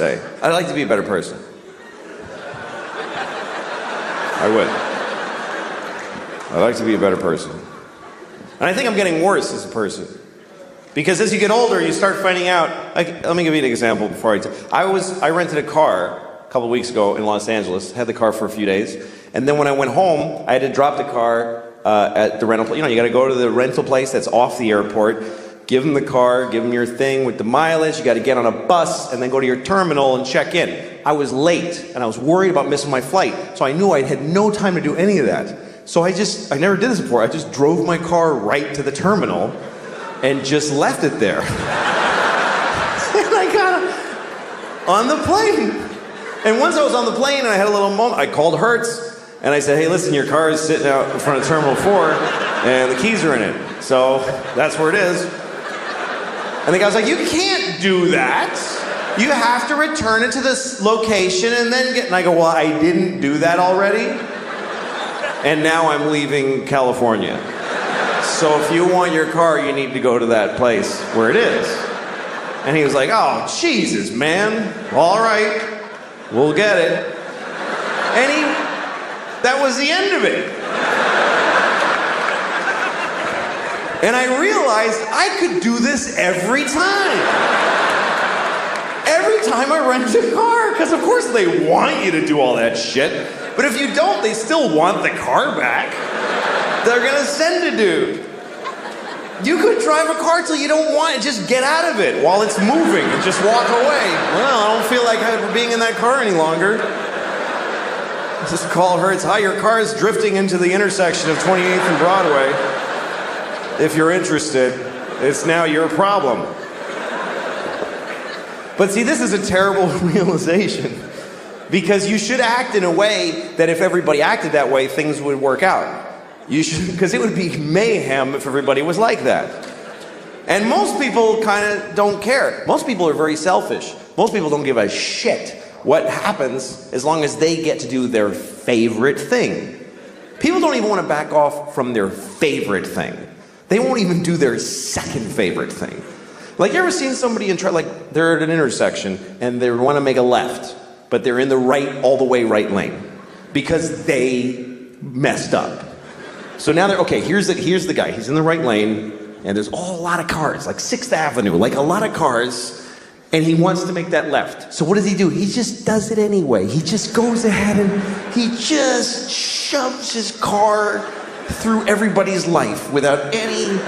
say. I'd like to be a better person. I would. I'd like to be a better person. And I think I'm getting worse as a person. Because as you get older, you start finding out, like, let me give you an example before I rented a car a couple of weeks ago in Los Angeles, had the car for a few days, and then when I went home, I had to drop the car at the rental place. You know, you gotta go to the rental place that's off the airport, give them the car, give them your thing with the mileage, you gotta get on a bus, and then go to your terminal and check in. I was late, and I was worried about missing my flight, so I knew I had no time to do any of that. So I never did this before, I just drove my car right to the terminal, and just left it there. And I got on the plane. And once I was on the plane and I had a little moment, I called Hertz and I said, hey, listen, your car is sitting out in front of Terminal 4 and the keys are in it. So that's where it is. And the guy was like, you can't do that. You have to return it to this location and then get... And I go, well, I didn't do that already. And now I'm leaving California. So if you want your car, you need to go to that place where it is. And he was like, oh, Jesus, man. All right, we'll get it. And that was the end of it. And I realized I could do this every time. Every time I rent a car, because of course they want you to do all that shit. But if you don't, they still want the car back. They're gonna send a dude. You could drive a car till you don't want it. Just get out of it while it's moving and just walk away. Well, I don't feel like being in that car any longer. Just call Hertz. Hi, your car is drifting into the intersection of 28th and Broadway. If you're interested, it's now your problem. But see, this is a terrible realization. Because you should act in a way that if everybody acted that way, things would work out. You should, because it would be mayhem if everybody was like that. And most people kind of don't care. Most people are very selfish. Most people don't give a shit what happens as long as they get to do their favorite thing. People don't even want to back off from their favorite thing. They won't even do their second favorite thing. Like, you ever seen somebody like they're at an intersection and they want to make a left, but they're in the all the way right lane because they messed up. So now here's the guy. He's in the right lane, and there's a lot of cars, like 6th Avenue, like a lot of cars, and he wants to make that left. So what does he do? He just does it anyway. He just goes ahead and he just shoves his car through everybody's life without any...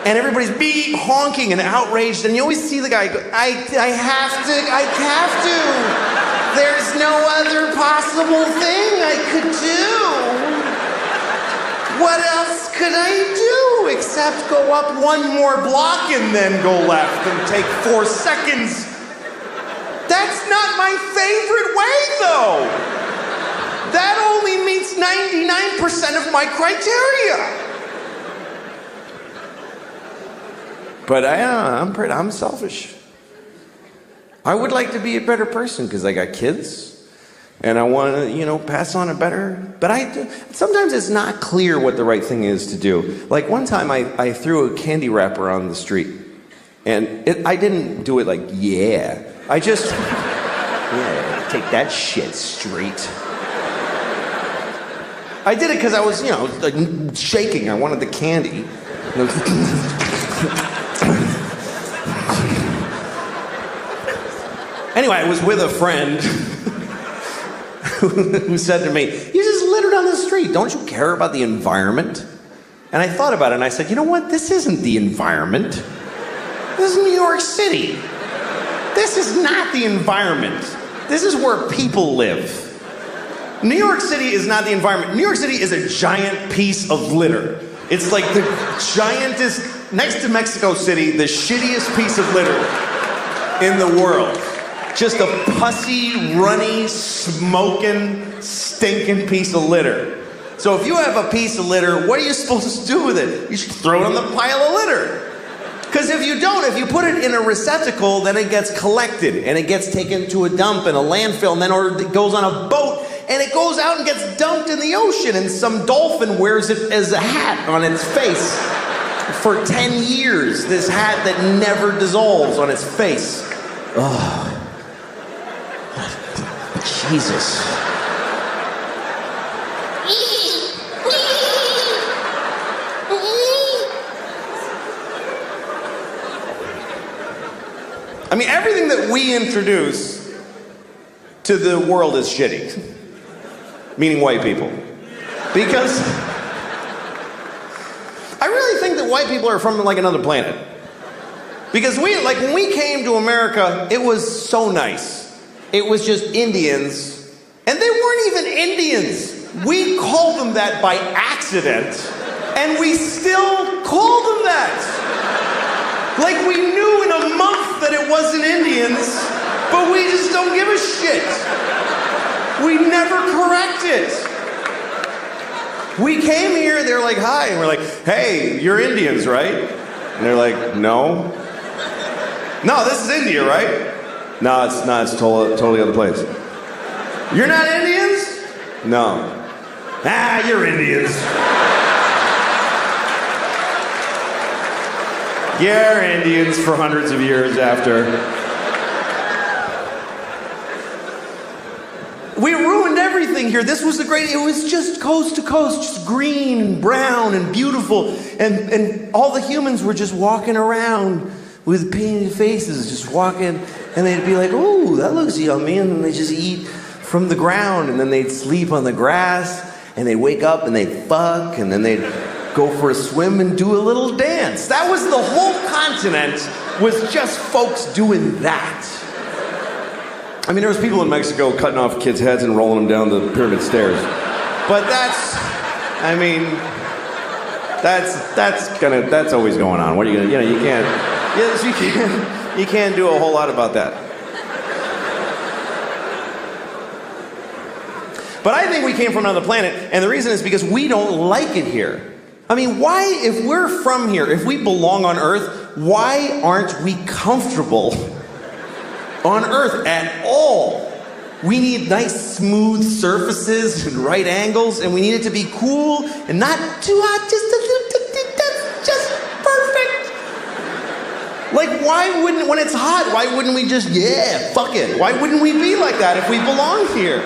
And everybody's beep, honking and outraged, and you always see the guy go, I have to. There's no other possible thing I could do. What else could I do except go up one more block and then go left and take 4 seconds? That's not my favorite way, though. That only meets 99% of my criteria. But I'm selfish. I would like to be a better person because I got kids. And I want to, pass on a better... But sometimes it's not clear what the right thing is to do. Like one time I threw a candy wrapper on the street. And I didn't do it like, yeah. I just... yeah, take that shit straight. I did it because I was, like shaking. I wanted the candy. Anyway, I was with a friend who said to me, you just littered on the street. Don't you care about the environment? And I thought about it and I said, you know what? This isn't the environment. This is New York City. This is not the environment. This is where people live. New York City is not the environment. New York City is a giant piece of litter. It's like the giantest, next to Mexico City, the shittiest piece of litter in the world. Just a pussy, runny, smoking, stinking piece of litter. So if you have a piece of litter, what are you supposed to do with it? You should throw it on the pile of litter. Because if you don't, if you put it in a receptacle, then it gets collected, and it gets taken to a dump in a landfill, and then it goes on a boat, and it goes out and gets dumped in the ocean, and some dolphin wears it as a hat on its face for 10 years. This hat that never dissolves on its face. Ugh. Jesus. I mean, everything that we introduce to the world is shitty. Meaning white people. Because I really think that white people are from like another planet. Because when we came to America, it was so nice. It was just Indians, and they weren't even Indians. We called them that by accident, and we still call them that. Like we knew in a month that it wasn't Indians, but we just don't give a shit. We never correct it. We came here, they're like, hi, and we're like, hey, you're Indians, right? And they're like, no. No, this is India, right? No, it's not, it's totally other place. You're not Indians? No. Ah, you're Indians. You're Indians for hundreds of years after. We ruined everything here. This was it was just coast to coast, just green and brown and beautiful. And all the humans were just walking around with painted faces, just walking. And they'd be like, ooh, that looks yummy. And then they just eat from the ground. And then they'd sleep on the grass. And they'd wake up and they'd fuck. And then they'd go for a swim and do a little dance. That was the whole continent, was just folks doing that. I mean, there was people in Mexico cutting off kids' heads and rolling them down the pyramid stairs. But that's always going on. What are you gonna, you can't do a whole lot about that. But I think we came from another planet, and the reason is because we don't like it here. I mean, why, if we're from here, if we belong on Earth, why aren't we comfortable on Earth at all? We need nice, smooth surfaces and right angles, and we need it to be cool and not too hot, just a little, that's just perfect. Like, why wouldn't, when it's hot, why wouldn't we just, yeah, fuck it? Why wouldn't we be like that if we belong here?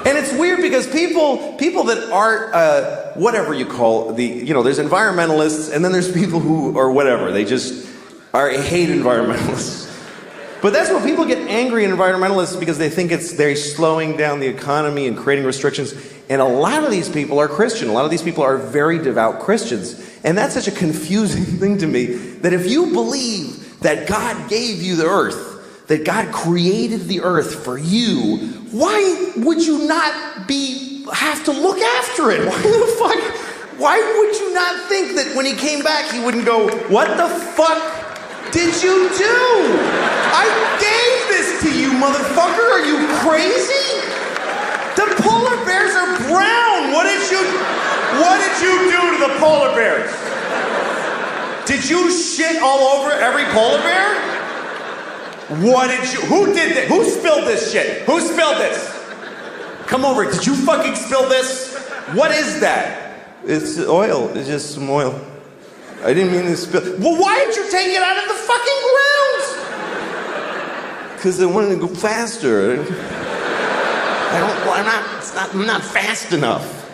And it's weird because people that aren't, whatever you call there's environmentalists, and then there's people who are whatever, they just hate environmentalists. But that's what people get angry at environmentalists, because they think they're slowing down the economy and creating restrictions. And a lot of these people are Christian. A lot of these people are very devout Christians. And that's such a confusing thing to me, that if you believe that God gave you the earth, that God created the earth for you, why would you not have to look after it? Why would you not think that when he came back he wouldn't go, what the fuck did you do? I gave this to you, motherfucker. Are you crazy? The polar bears are brown. What did you do to the polar bears? Did you shit all over every polar bear? Who did this? Who spilled this shit? Who spilled this? Come over, did you fucking spill this? What is that? It's oil, it's just some oil. I didn't mean to spill. Well, why did you take it out of the fucking ground? Because I wanted to go faster. I'm not fast enough.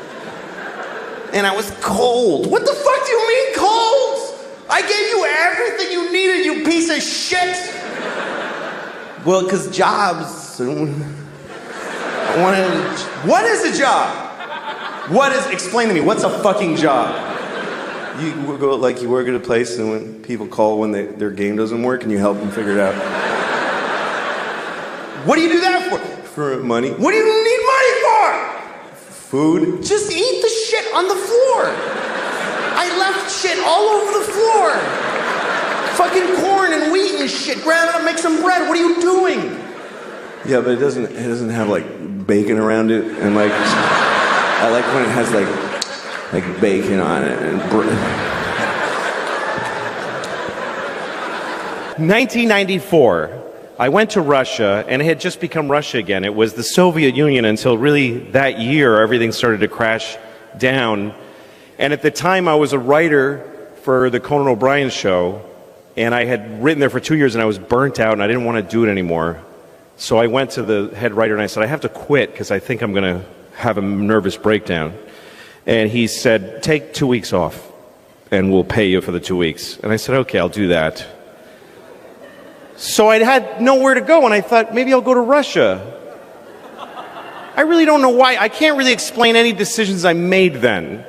And I was cold. What the fuck do you mean cold? I gave you everything you needed, you piece of shit. Well, because jobs. What is a job? Explain to me, what's a fucking job? You go, you work at a place, and when people call when their game doesn't work, and you help them figure it out. What do you do that for? For money. What do you need money for? Food. Just eat the shit on the floor. I left shit all over the floor. Fucking corn and wheat and shit. Grab it up, make some bread. What are you doing? Yeah, but it doesn't have bacon around it, and I like when it has like bacon on it and 1994. I went to Russia, and it had just become Russia again. It was the Soviet Union until really that year everything started to crash down. And at the time I was a writer for the Conan O'Brien show, and I had written there for 2 years, and I was burnt out, and I didn't want to do it anymore. So I went to the head writer and I said, I have to quit because I think I'm going to have a nervous breakdown. And he said, take 2 weeks off and we'll pay you for the 2 weeks. And I said, okay, I'll do that. So I had nowhere to go, and I thought, maybe I'll go to Russia. I really don't know why. I can't really explain any decisions I made then.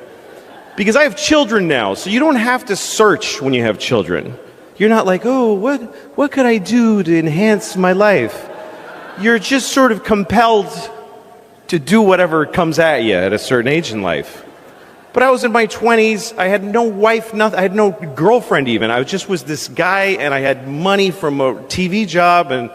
Because I have children now, so you don't have to search when you have children. You're not like, oh, what could I do to enhance my life? You're just sort of compelled to do whatever comes at you at a certain age in life. But I was in my 20s, I had no wife, nothing, I had no girlfriend even. I just was this guy, and I had money from a TV job, and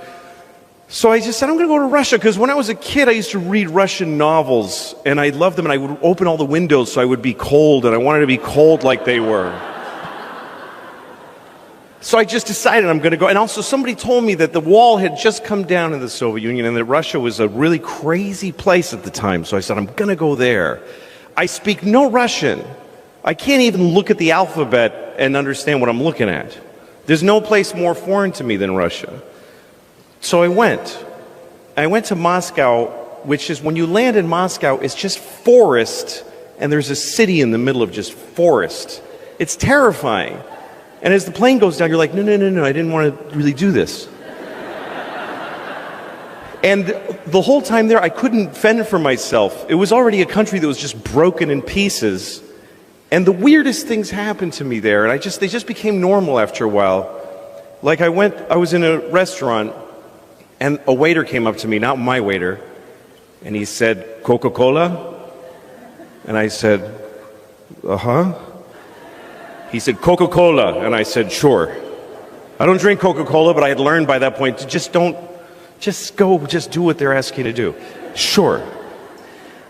so I just said, I'm going to go to Russia, because when I was a kid, I used to read Russian novels, and I loved them, and I would open all the windows so I would be cold, and I wanted to be cold like they were. So I just decided I'm going to go. And also somebody told me that the wall had just come down in the Soviet Union, and that Russia was a really crazy place at the time. So I said, I'm going to go there. I speak no Russian. I can't even look at the alphabet and understand what I'm looking at. There's no place more foreign to me than Russia. So I went. I went to Moscow, which is, when you land in Moscow, it's just forest, and there's a city in the middle of just forest. It's terrifying. And as the plane goes down, you're like, no, I didn't want to really do this. And the whole time there, I couldn't fend for myself. It was already a country that was just broken in pieces. And the weirdest things happened to me there, and they just became normal after a while. Like I was in a restaurant, and a waiter came up to me, not my waiter, and he said, Coca-Cola? And I said, uh-huh. He said, Coca-Cola, and I said, sure. I don't drink Coca-Cola, but I had learned by that point to just do what they're asking you to do. Sure.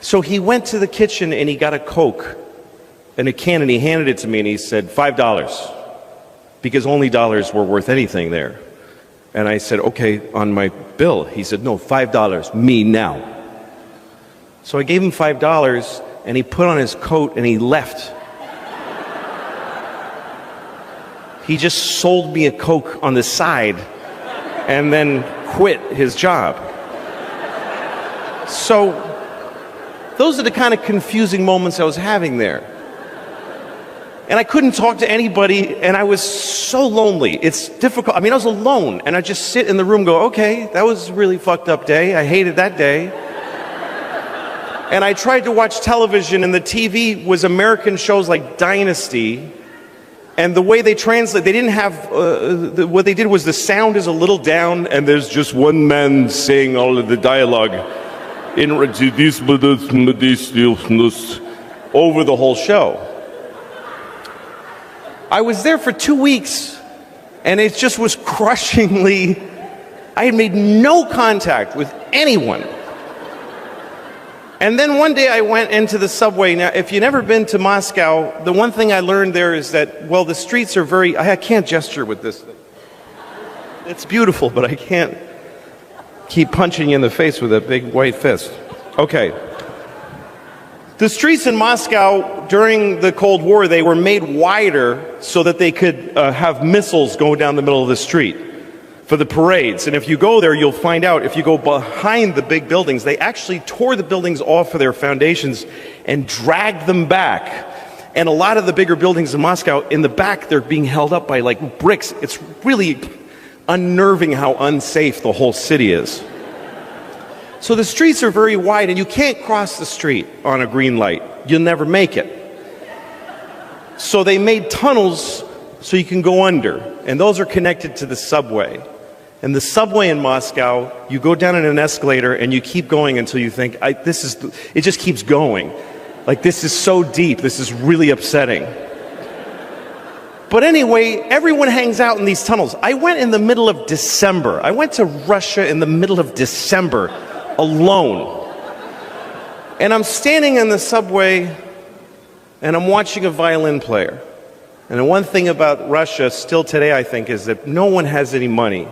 So he went to the kitchen and he got a Coke and a can, and he handed it to me, and he said, $5, because only dollars were worth anything there. And I said, okay, on my bill. He said, no, $5, me now. So I gave him $5, and he put on his coat and he left. He just sold me a Coke on the side and then quit his job. So those are the kind of confusing moments I was having there. And I couldn't talk to anybody, and I was so lonely. It's difficult. I mean, I was alone, and I just sit in the room and go, okay, that was a really fucked up day. I hated that day. And I tried to watch television, and the TV was American shows like Dynasty. And the way they translate, they didn't have, what they did was the sound is a little down, and there's just one man saying all of the dialogue over the whole show. I was there for 2 weeks, and it just was crushingly, I had made no contact with anyone. And then one day I went into the subway. Now, if you've never been to Moscow, the one thing I learned there is that, well, the streets are very, I can't gesture with this thing. It's beautiful, but I can't keep punching you in the face with a big white fist. Okay. The streets in Moscow during the Cold War, they were made wider so that they could have missiles go down the middle of the street for the parades. And if you go there, you'll find out, if you go behind the big buildings, they actually tore the buildings off of their foundations and dragged them back. And a lot of the bigger buildings in Moscow, in the back, they're being held up by like bricks. It's really unnerving how unsafe the whole city is. So the streets are very wide, and you can't cross the street on a green light. You'll never make it. So they made tunnels so you can go under, and those are connected to the subway. And the subway in Moscow, you go down in an escalator and you keep going until you think, it just keeps going. Like, this is so deep, this is really upsetting. But anyway, everyone hangs out in these tunnels. I went in the middle of December. I went to Russia in the middle of December, alone. And I'm standing in the subway and I'm watching a violin player. And the one thing about Russia still today, I think, is that no one has any money.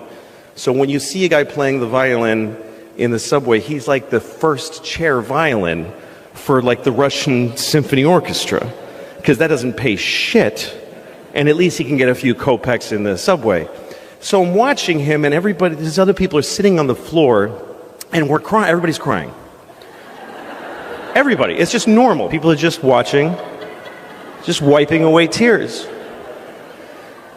So when you see a guy playing the violin in the subway, he's like the first chair violin for like the Russian symphony orchestra, because that doesn't pay shit, and at least he can get a few kopecks in the subway. So I'm watching him, and these other people are sitting on the floor, and we're crying. Everybody's crying. Everybody. It's just normal. People are just watching, just wiping away tears.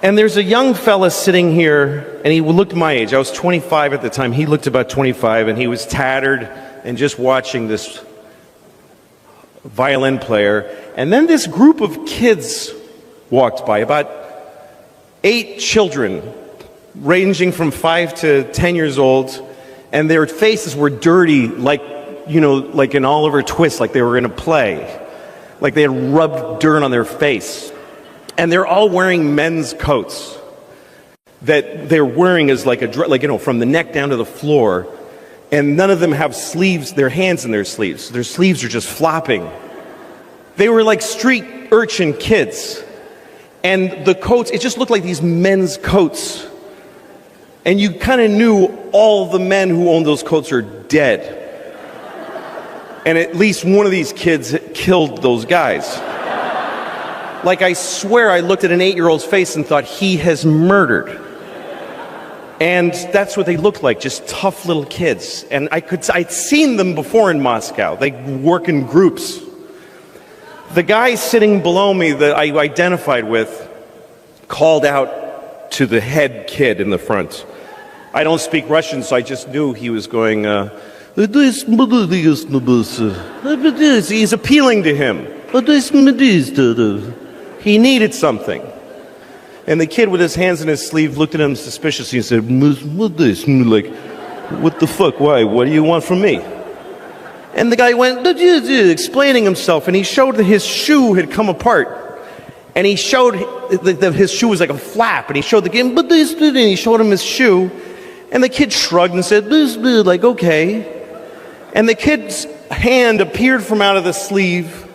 And there's a young fella sitting here, and he looked my age. I was 25 at the time. He looked about 25, and he was tattered and just watching this violin player. And then this group of kids walked by, about 8 children, ranging from 5 to 10 years old, and their faces were dirty, like an Oliver Twist, like they were in a play, like they had rubbed dirt on their face. And they're all wearing men's coats that they're wearing as from the neck down to the floor, and none of them have sleeves, their hands in their sleeves. Their sleeves are just flopping. They were like street urchin kids. And the coats, it just looked like these men's coats. And you kind of knew all the men who owned those coats are dead. And at least one of these kids killed those guys. Like, I swear I looked at an 8-year-old's face and thought, he has murdered. And that's what they looked like, just tough little kids. And I'd seen them before in Moscow. They work in groups. The guy sitting below me that I identified with called out to the head kid in the front. I don't speak Russian, so I just knew he was going, he's appealing to him. He needed something. And the kid with his hands in his sleeve looked at him suspiciously and said, like, what the fuck, why, what do you want from me? And the guy went, explaining himself, and he showed that his shoe had come apart. And he showed that his shoe was like a flap, and he showed the kid, and he showed him his shoe, and the kid shrugged and said, like, okay. And the kid's hand appeared from out of the sleeve,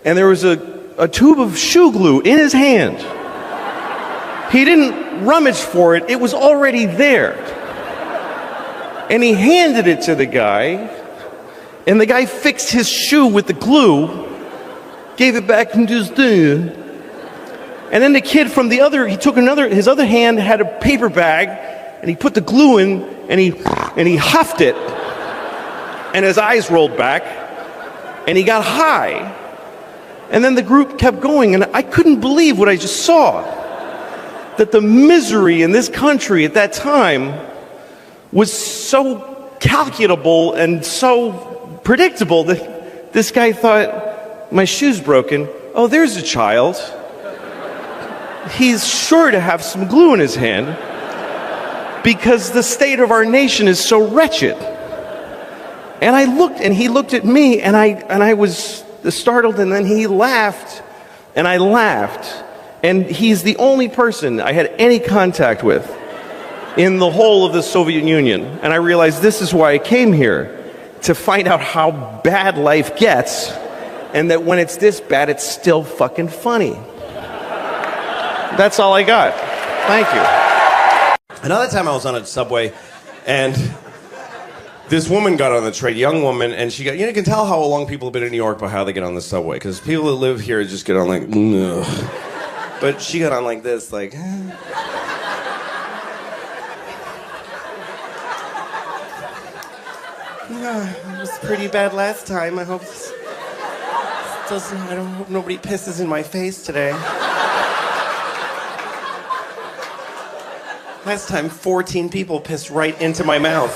and there was a tube of shoe glue in his hand. He didn't rummage for it, it was already there. And he handed it to the guy, and the guy fixed his shoe with the glue, gave it back and just and then the kid from he took his other hand had a paper bag, and he put the glue in, and he huffed it, and his eyes rolled back, and he got high. And then the group kept going, and I couldn't believe what I just saw. That the misery in this country at that time was so calculable and so predictable that this guy thought, my shoe's broken. Oh, there's a child. He's sure to have some glue in his hand because the state of our nation is so wretched. And I looked, and he looked at me, and I was startled, and then he laughed, and I laughed. And he's the only person I had any contact with in the whole of the Soviet Union. And I realized this is why I came here, to find out how bad life gets, and that when it's this bad, it's still fucking funny. That's all I got. Thank you. Another time I was on a subway, and this woman got on the train, young woman, and she got, you can tell how long people have been in New York by how they get on the subway, because people that live here just get on like, ugh. But she got on like this, like, it was pretty bad last time. I hope I don't hope nobody pisses in my face today. Last time, 14 people pissed right into my mouth.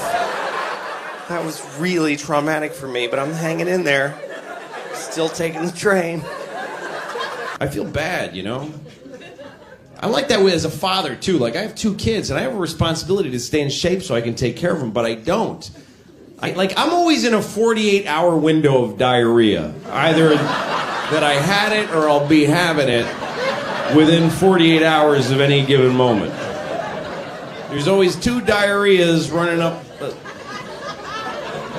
That was really traumatic for me, but I'm hanging in there. Still taking the train. I feel bad, I like that way as a father, too. Like, I have 2 kids, and I have a responsibility to stay in shape so I can take care of them, but I don't. I'm always in a 48-hour window of diarrhea. Either that I had it or I'll be having it within 48 hours of any given moment. There's always 2 diarrheas running up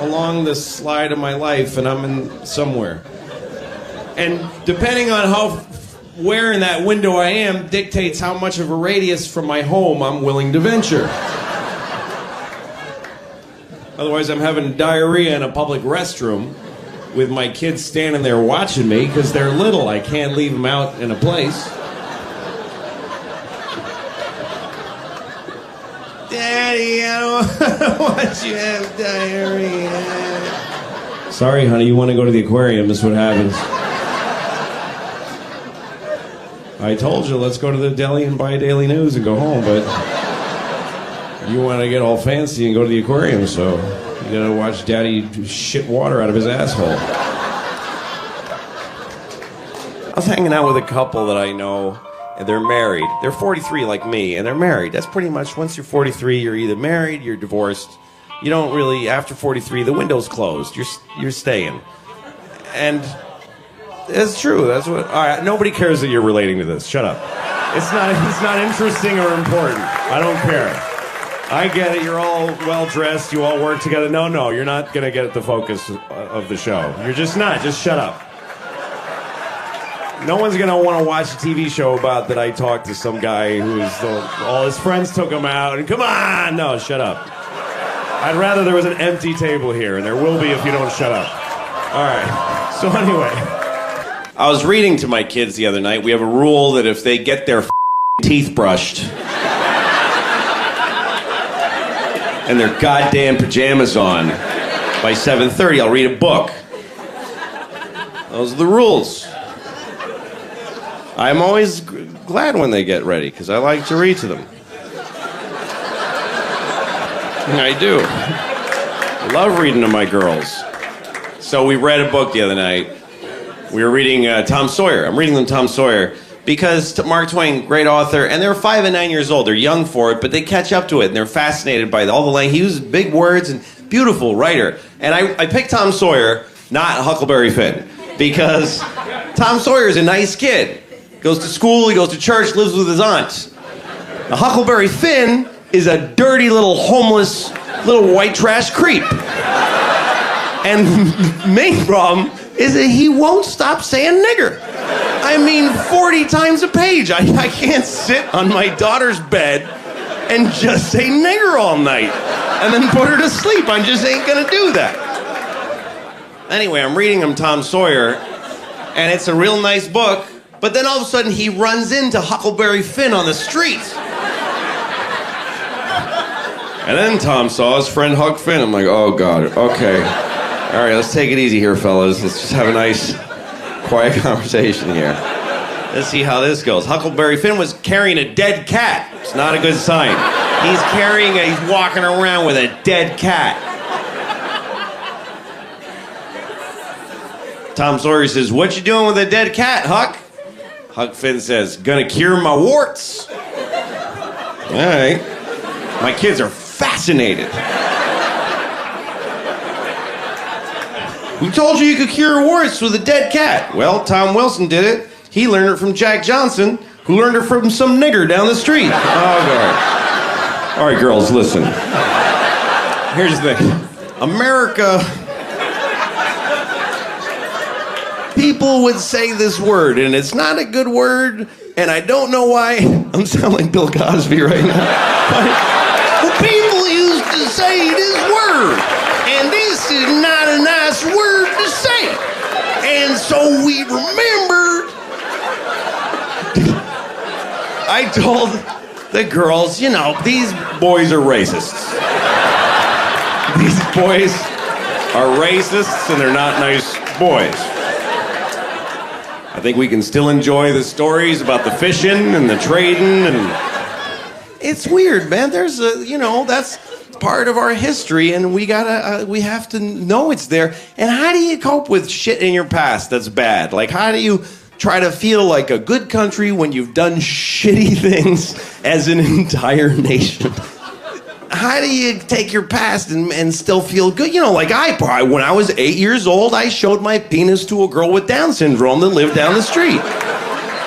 along the slide of my life, and I'm in somewhere. And depending on where in that window I am dictates how much of a radius from my home I'm willing to venture. Otherwise, I'm having diarrhea in a public restroom with my kids standing there watching me because they're little. I can't leave them out in a place. What, you have diarrhea? Sorry, honey, you want to go to the aquarium, this is what happens. I told you, let's go to the deli and buy a Daily News and go home, but you want to get all fancy and go to the aquarium, so you gotta watch Daddy shit water out of his asshole. I was hanging out with a couple that I know, and they're married. They're 43 like me, and they're married. That's pretty much, once you're 43, you're either married, you're divorced. You don't really, after 43, the window's closed. You're staying. And it's true. That's what. All right, nobody cares that you're relating to this. Shut up. It's not interesting or important. I don't care. I get it. You're all well dressed. You all work together. No, you're not gonna get the focus of the show. You're just not. Just shut up. No one's gonna want to watch a TV show about that I talked to some guy all his friends took him out and come on. No, shut up. I'd rather there was an empty table here, and there will be if you don't shut up. All right. So anyway. I was reading to my kids the other night. We have a rule that if they get their teeth brushed and their goddamn pajamas on by 7:30, I'll read a book. Those are the rules. I'm always glad when they get ready because I like to read to them. I do. I love reading to my girls. So we read a book the other night. We were reading Tom Sawyer. I'm reading them Tom Sawyer because Mark Twain, great author, and they're 5 and 9 years old. They're young for it, but they catch up to it, and they're fascinated by all the language. He uses big words and beautiful writer. And I picked Tom Sawyer, not Huckleberry Finn, because Tom Sawyer is a nice kid. Goes to school, he goes to church, lives with his aunt. Now, Huckleberry Finn is a dirty little homeless little white trash creep. And main problem is that he won't stop saying nigger. I mean, 40 times a page. I can't sit on my daughter's bed and just say nigger all night and then put her to sleep. I just ain't gonna do that. Anyway, I'm reading him Tom Sawyer, and it's a real nice book, but then all of a sudden he runs into Huckleberry Finn on the street. And then Tom saw his friend Huck Finn. I'm like, oh God, okay. All right, let's take it easy here, fellas. Let's just have a nice, quiet conversation here. Let's see how this goes. Huckleberry Finn was carrying a dead cat. It's not a good sign. He's walking around with a dead cat. Tom Sawyer says, what you doing with a dead cat, Huck? Huck Finn says, gonna cure my warts. All right. My kids are fascinated. Who told you could cure warts with a dead cat? Well, Tom Wilson did it. He learned it from Jack Johnson, who learned it from some nigger down the street. Oh, God. All right, girls, listen. Here's the thing. America... People would say this word, and it's not a good word, and I don't know why. I'm sounding like Bill Cosby right now. But people used to say this word, and this is not a nice word to say. And so we remember. I told the girls, you know, these boys are racists. These boys are racists, and they're not nice boys. I think we can still enjoy the stories about the fishing and the trading, and it's weird, man. There's that's part of our history, and we have to know it's there. And how do you cope with shit in your past that's bad? Like, how do you try to feel like a good country when you've done shitty things as an entire nation? How do you take your past and still feel good? You know, like when I was 8 years old, I showed my penis to a girl with Down syndrome that lived down the street.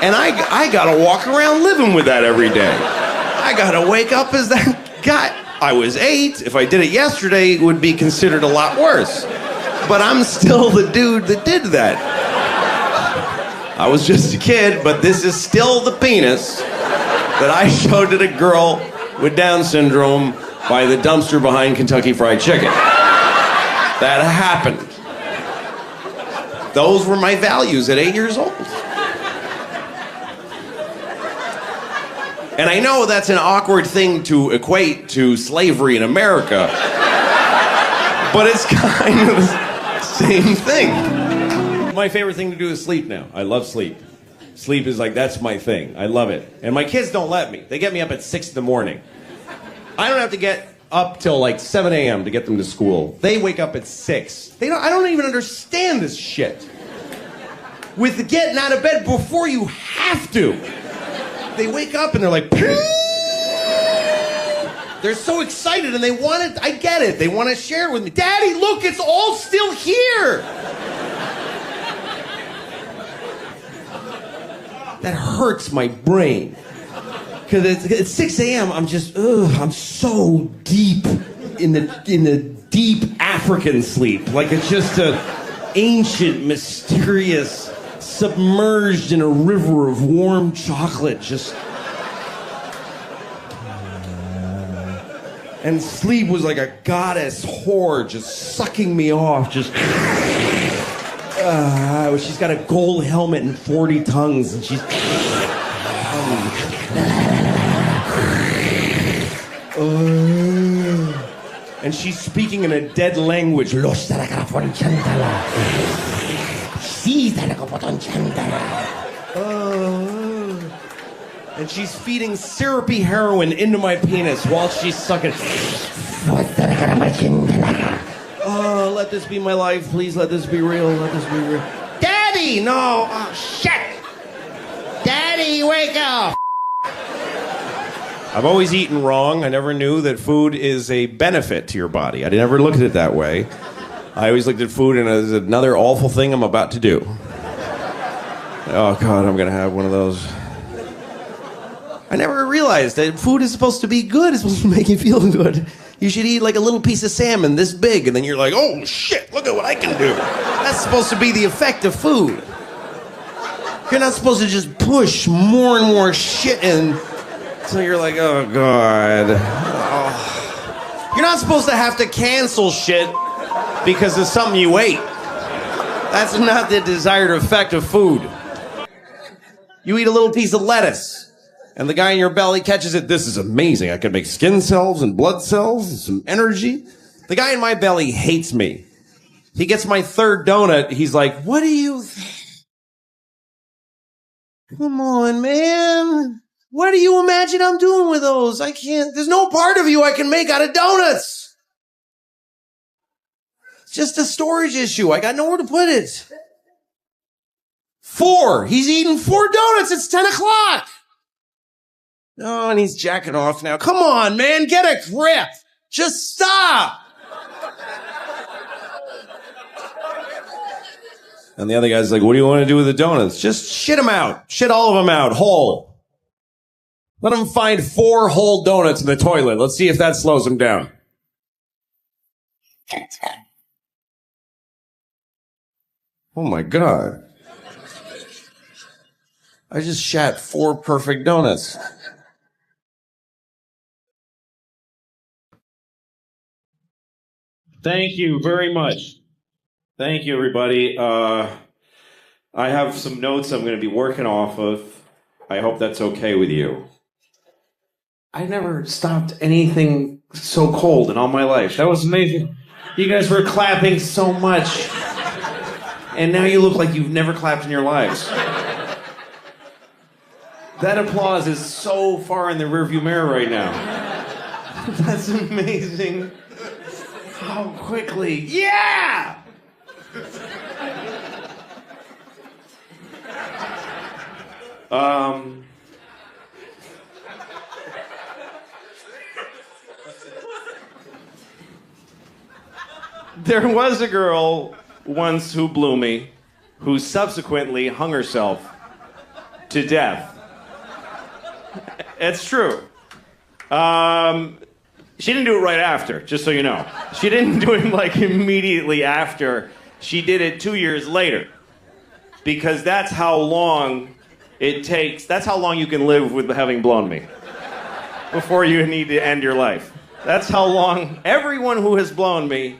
And I gotta walk around living with that every day. I gotta wake up as that guy. I was 8. If I did it yesterday, it would be considered a lot worse. But I'm still the dude that did that. I was just a kid, but this is still the penis that I showed to the girl with Down syndrome by the dumpster behind Kentucky Fried Chicken. That happened. Those were my values at 8 years old. And I know that's an awkward thing to equate to slavery in America, but it's kind of the same thing. My favorite thing to do is sleep now. I love sleep. Sleep is like, that's my thing. I love it. And my kids don't let me. They get me up at 6 in the morning. I don't have to get up till like 7 a.m. to get them to school. They wake up at 6. I don't even understand this shit. With getting out of bed before you have to. They wake up and they're like, they're so excited and they want it. I get it. They want to share it with me. Daddy, look, it's all still here. That hurts my brain. Because at 6 a.m., I'm just, I'm so deep in the deep African sleep. Like it's just an ancient, mysterious, submerged in a river of warm chocolate, just. And sleep was like a goddess whore just sucking me off, just. She's got a gold helmet and 40 tongues, and she's. And she's speaking in a dead language. And she's feeding syrupy heroin into my penis while she's sucking. Oh, let this be my life, please. Let this be real. Let this be real. Daddy, no. Oh, shit. Daddy, wake up. I've always eaten wrong. I never knew that food is a benefit to your body. I never looked at it that way. I always looked at food as another awful thing I'm about to do. Oh, God, I'm going to have one of those. I never realized that food is supposed to be good. It's supposed to make you feel good. You should eat like a little piece of salmon this big, and then you're like, oh, shit, look at what I can do. That's supposed to be the effect of food. You're not supposed to just push more and more shit in. So you're like, oh, God. Oh. You're not supposed to have to cancel shit because of something you ate. That's not the desired effect of food. You eat a little piece of lettuce, and the guy in your belly catches it. This is amazing. I can make skin cells and blood cells and some energy. The guy in my belly hates me. He gets my third donut. He's like, what do you... Come on, man. What do you imagine I'm doing with those? I can't... There's no part of you I can make out of donuts. It's just a storage issue. I got nowhere to put it. 4. He's eating 4 donuts. It's 10 o'clock. Oh, and he's jacking off now. Come on, man. Get a grip. Just stop. And the other guy's like, what do you want to do with the donuts? Just shit them out. Shit all of them out. Whole. Let him find 4 whole donuts in the toilet. Let's see if that slows him down. Oh my God. I just shat 4 perfect donuts. Thank you very much. Thank you, everybody. I have some notes I'm going to be working off of. I hope that's okay with you. I never stopped anything so cold in all my life. That was amazing. You guys were clapping so much. And now you look like you've never clapped in your lives. That applause is so far in the rearview mirror right now. That's amazing. How quickly. Yeah! There was a girl once who blew me, who subsequently hung herself to death. It's true. She didn't do it right after, just so you know. She didn't do it like immediately after. She did it 2 years later. Because that's how long it takes. That's how long you can live with having blown me. Before you need to end your life. That's how long everyone who has blown me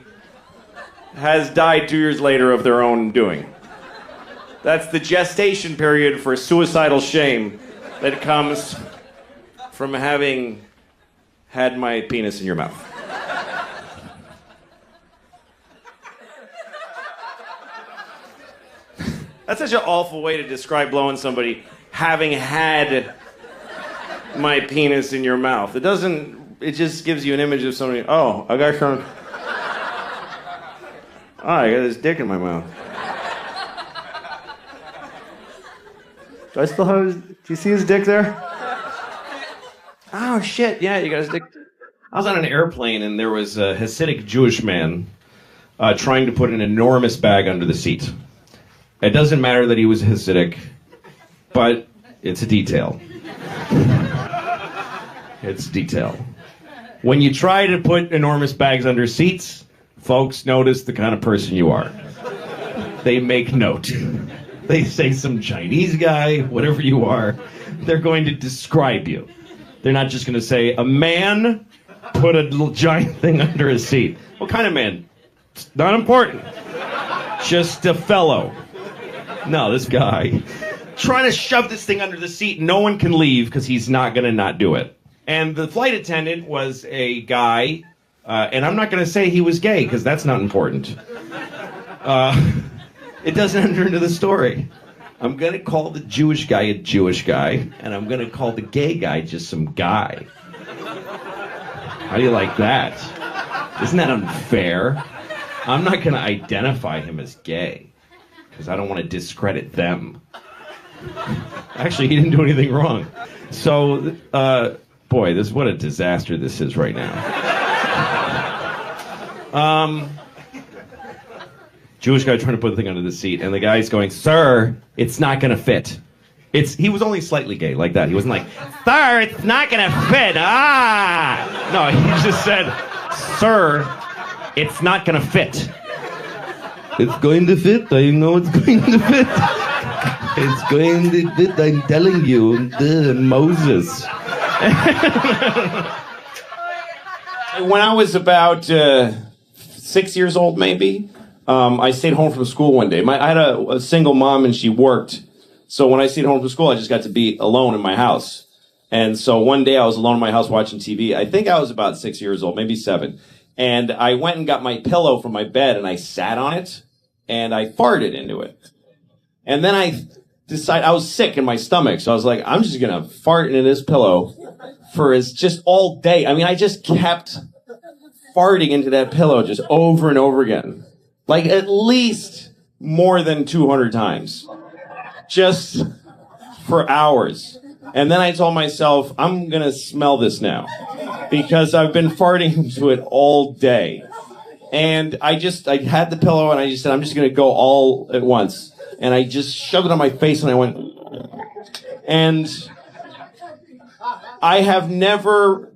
has died 2 years later of their own doing. That's the gestation period for suicidal shame that comes from having had my penis in your mouth? That's such an awful way to describe blowing somebody, having had my penis in your mouth. It just gives you an image of somebody, oh, I got some... Oh, I got his dick in my mouth. Do I still have his... Do you see his dick there? Oh, shit, yeah, you got his dick. I was on an airplane, and there was a Hasidic Jewish man trying to put an enormous bag under the seat. It doesn't matter that he was Hasidic, but it's a detail. It's detail. When you try to put enormous bags under seats, folks notice the kind of person you are. They make note. They say some Chinese guy, whatever you are, they're going to describe you. They're not just going to say, a man put a little giant thing under his seat. What kind of man? It's not important. Just a fellow. No, this guy. Trying to shove this thing under the seat. No one can leave because he's not going to not do it. And the flight attendant was a guy, and I'm not going to say he was gay because that's not important. It doesn't enter into the story. I'm going to call the Jewish guy a Jewish guy, and I'm going to call the gay guy just some guy. How do you like that? Isn't that unfair? I'm not going to identify him as gay because I don't want to discredit them. Actually, he didn't do anything wrong. So, boy, what a disaster this is right now. Jewish guy trying to put the thing under the seat, and the guy's going, sir, it's not going to fit. He was only slightly gay, like that. He wasn't like, sir, it's not going to fit. Ah! No, he just said, sir, it's not going to fit. It's going to fit. I know it's going to fit. It's going to fit. I'm telling you. Moses. When I was about 6 years old, maybe, I stayed home from school one day. I had a single mom, and she worked. So when I stayed home from school, I just got to be alone in my house. And so one day I was alone in my house watching TV. I think I was about 6 years old, maybe 7. And I went and got my pillow from my bed, and I sat on it, and I farted into it. And then I decided, I was sick in my stomach, so I was like, I'm just going to fart into this pillow for just all day. I mean, I just kept farting into that pillow just over and over again. Like at least more than 200 times. Just for hours. And then I told myself, I'm going to smell this now. Because I've been farting into it all day. And I had the pillow, and I just said, I'm just going to go all at once. And I just shoved it on my face, and I went... And I have never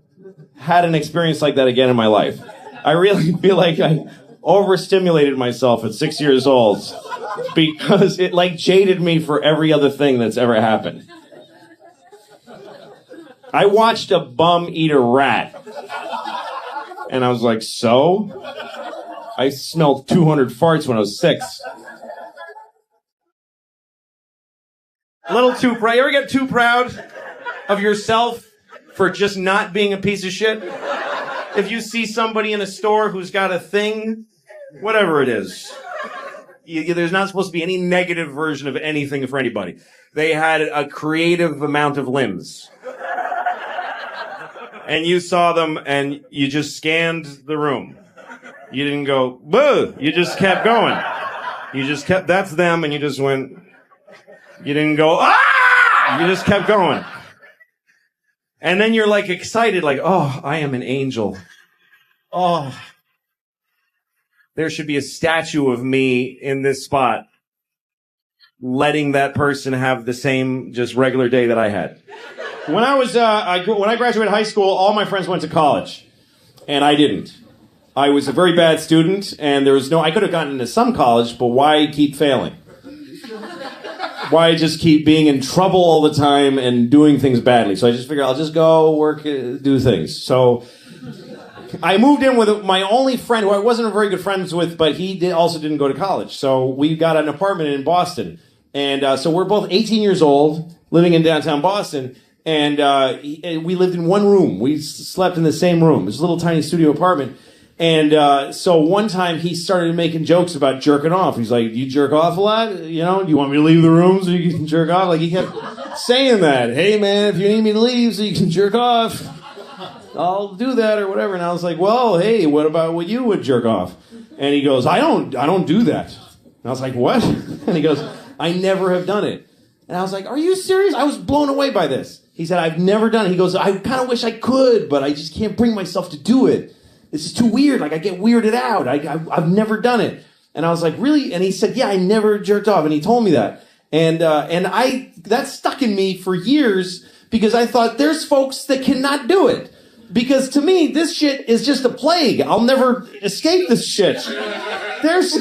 had an experience like that again in my life. I really feel like I overstimulated myself at 6 years old because it like jaded me for every other thing that's ever happened. I watched a bum eat a rat, and I was like, so? I smelled 200 farts when I was 6. A little too proud. You ever get too proud of yourself for just not being a piece of shit? If you see somebody in a store who's got a thing, whatever it is, there's not supposed to be any negative version of anything for anybody. They had a creative amount of limbs. And you saw them, and you just scanned the room. You didn't go, boo! You just kept going. You just kept, that's them, and you just went, you didn't go, ah! You just kept going. And then you're like excited, like, oh, I am an angel. Oh, there should be a statue of me in this spot, letting that person have the same just regular day that I had. When I graduated high school, all my friends went to college, and I didn't. I was a very bad student, and I could have gotten into some college, but why keep failing? Why just keep being in trouble all the time and doing things badly? So I just figured I'll just go work, do things. So I moved in with my only friend, who I wasn't very good friends with, but he also didn't go to college. So we got an apartment in Boston. And so we're both 18 years old, living in downtown Boston. And we lived in one room. We slept in the same room. It was a little tiny studio apartment. And so one time he started making jokes about jerking off. He's like, you jerk off a lot? You know, do you want me to leave the room so you can jerk off? Like, he kept saying that. Hey, man, if you need me to leave so you can jerk off, I'll do that or whatever. And I was like, well, hey, what about when you would jerk off? And he goes, I don't do that. And I was like, what? And he goes, I never have done it. And I was like, are you serious? I was blown away by this. He said, I've never done it. He goes, I kind of wish I could, but I just can't bring myself to do it. This is too weird. Like, I get weirded out. I've never done it. And I was like, really? And he said, yeah, I never jerked off. And he told me that. And that stuck in me for years because I thought there's folks that cannot do it. Because to me, this shit is just a plague. I'll never escape this shit. There's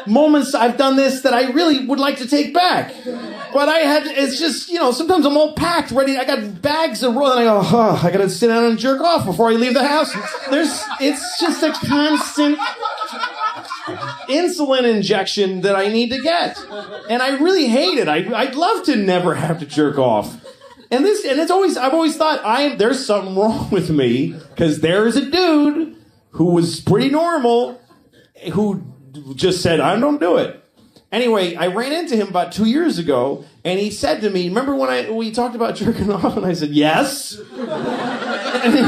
moments I've done this that I really would like to take back. But it's just, sometimes I'm all packed, ready. I got bags of roll, and I go, I gotta sit down and jerk off before I leave the house. It's just a constant insulin injection that I need to get. And I really hate it. I'd love to never have to jerk off. And I've always thought there's something wrong with me, because there's a dude who was pretty normal who just said, I don't do it. Anyway, I ran into him about 2 years ago, and he said to me, remember when we talked about jerking off? And I said, yes. And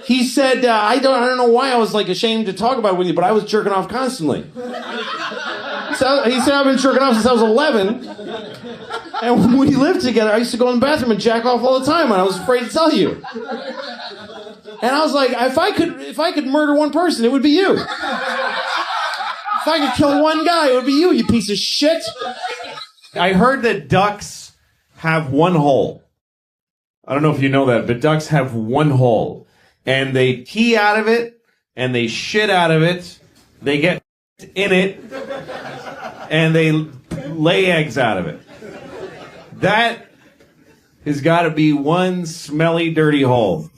he said, I don't know why I was like ashamed to talk about it with you, but I was jerking off constantly. So he said, I've been jerking off since I was 11. And when we lived together, I used to go in the bathroom and jack off all the time, and I was afraid to tell you. And I was like, if I could murder one person, it would be you. If I could kill one guy, it would be you piece of shit. I heard that ducks have one hole. I don't know if you know that, but ducks have one hole. And they pee out of it, and they shit out of it. They get in it, and they lay eggs out of it. That has got to be one smelly, dirty hole.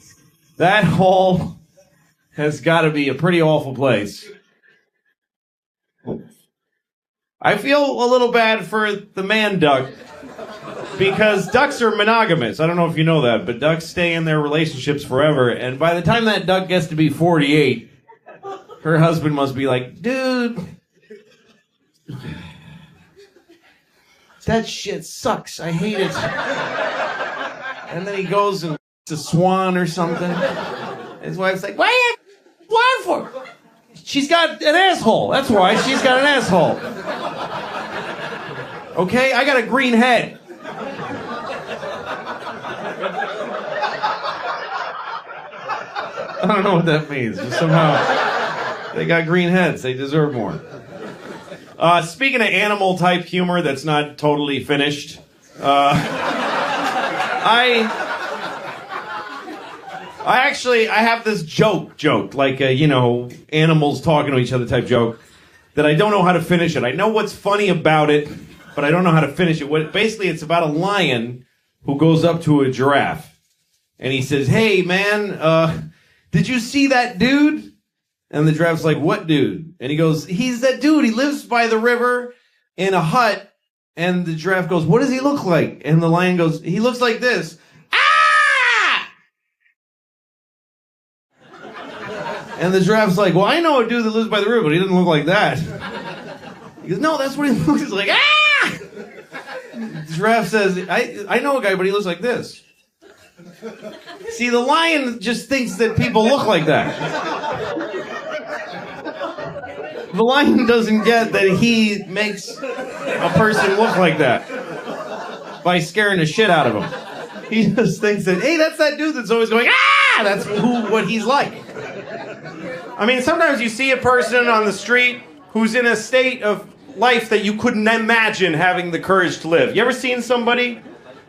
That hole has got to be a pretty awful place. I feel a little bad for the man duck, because ducks are monogamous. I don't know if you know that, but ducks stay in their relationships forever. And by the time that duck gets to be 48, her husband must be like, dude, that shit sucks. I hate it. And then he goes and a swan or something. His wife's like, why are you swan for? She's got an asshole. That's why she's got an asshole. Okay, I got a green head. I don't know what that means. Just somehow they got green heads. They deserve more. Speaking of animal type humor that's not totally finished, I have this joke, like animals talking to each other type joke, that I don't know how to finish it. I know what's funny about it, but I don't know how to finish it. Basically, it's about a lion who goes up to a giraffe, and he says, "Hey, man, did you see that dude?" And the giraffe's like, "What dude?" And he goes, "He's that dude. He lives by the river in a hut." And the giraffe goes, "What does he look like?" And the lion goes, "He looks like this." And the giraffe's like, well, I know a dude that lives by the river, but he doesn't look like that. He goes, no, that's what he looks like. Ah! The giraffe says, I know a guy, but he looks like this. See, the lion just thinks that people look like that. The lion doesn't get that he makes a person look like that by scaring the shit out of him. He just thinks that, hey, that's that dude that's always going, ah! That's what he's like. I mean, sometimes you see a person on the street who's in a state of life that you couldn't imagine having the courage to live. You ever seen somebody?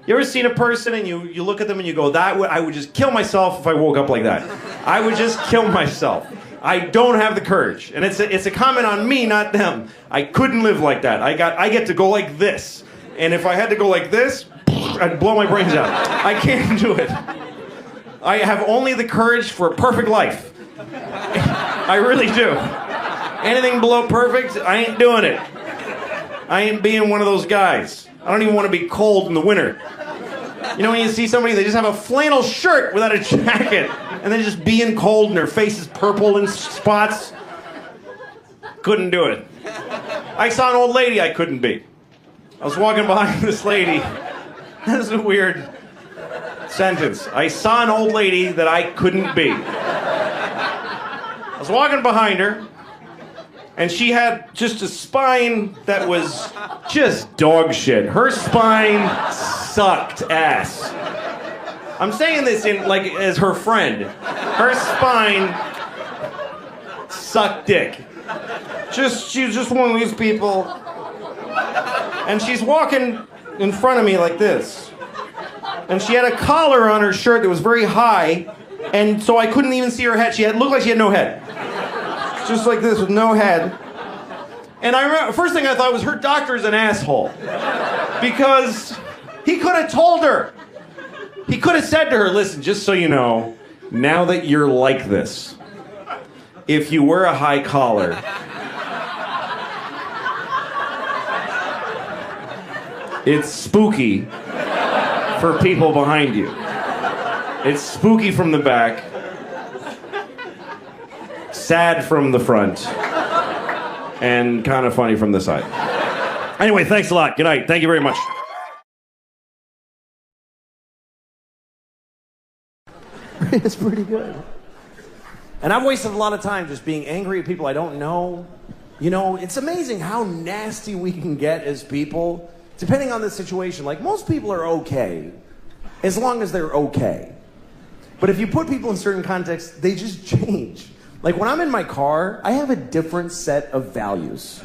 You ever seen a person and you look at them and you go, I would just kill myself if I woke up like that. I would just kill myself. I don't have the courage. And it's a comment on me, not them. I couldn't live like that. I get to go like this. And if I had to go like this, I'd blow my brains out. I can't do it. I have only the courage for a perfect life. I really do. Anything below perfect, I ain't doing it. I ain't being one of those guys. I don't even want to be cold in the winter. You know when you see somebody, they just have a flannel shirt without a jacket, and then just being cold and their face is purple in spots? Couldn't do it. I saw an old lady I couldn't be. I was walking behind this lady. That is a weird sentence. I saw an old lady that I couldn't be. I was walking behind her, and she had just a spine that was just dog shit. Her spine sucked ass. I'm saying this in like as her friend. Her spine sucked dick. She was just one of these people. And she's walking in front of me like this. And she had a collar on her shirt that was very high, and so I couldn't even see her head. Looked like she had no head. Just like this with no head. And I remember, first thing I thought was her doctor's an asshole. Because he could have told her. He could have said to her, listen, just so you know, now that you're like this, if you wear a high collar, it's spooky for people behind you. It's spooky from the back, sad from the front, and kind of funny from the side. Anyway, thanks a lot. Good night. Thank you very much. It's pretty good. And I've wasted a lot of time just being angry at people I don't know. You know, it's amazing how nasty we can get as people, depending on the situation. Like, most people are okay, as long as they're okay. But if you put people in certain contexts, they just change. Like, when I'm in my car, I have a different set of values.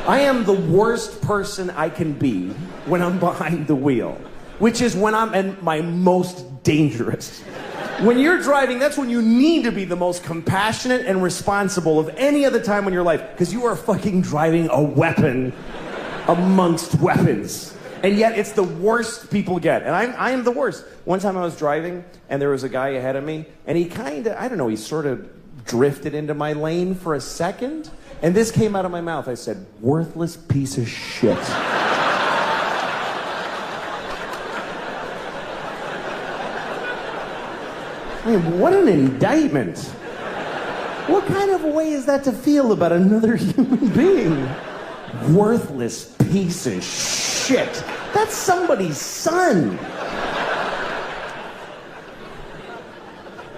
I am the worst person I can be when I'm behind the wheel, which is when I'm at my most dangerous. When you're driving, that's when you need to be the most compassionate and responsible of any other time in your life, because you are fucking driving a weapon amongst weapons. And yet it's the worst people get. And I am the worst. One time I was driving, and there was a guy ahead of me, and he kind of, I don't know, he sort of drifted into my lane for a second, and this came out of my mouth. I said, worthless piece of shit. I mean, what an indictment. What kind of a way is that to feel about another human being? Worthless piece of shit. That's somebody's son.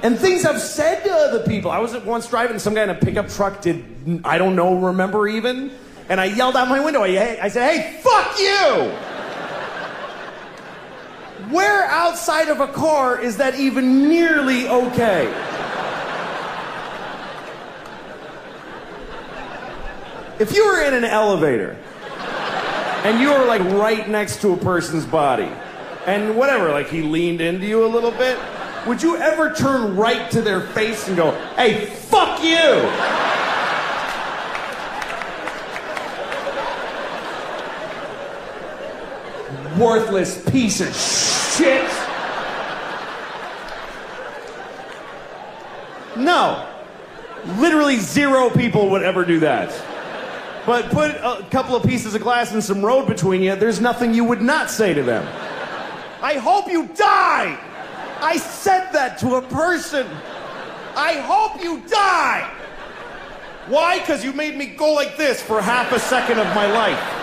And things I've said to other people. I was once driving, some guy in a pickup truck did, I don't know, remember even? And I yelled out my window. I said, hey, fuck you! Where outside of a car is that even nearly okay? If you were in an elevator and you were like right next to a person's body and whatever, like he leaned into you a little bit, would you ever turn right to their face and go, hey, fuck you? Worthless piece of shit. No. Literally 0 people would ever do that. But put a couple of pieces of glass and some road between you, there's nothing you would not say to them. I hope you die. I said that to a person. I hope you die. Why? Because you made me go like this for half a second of my life.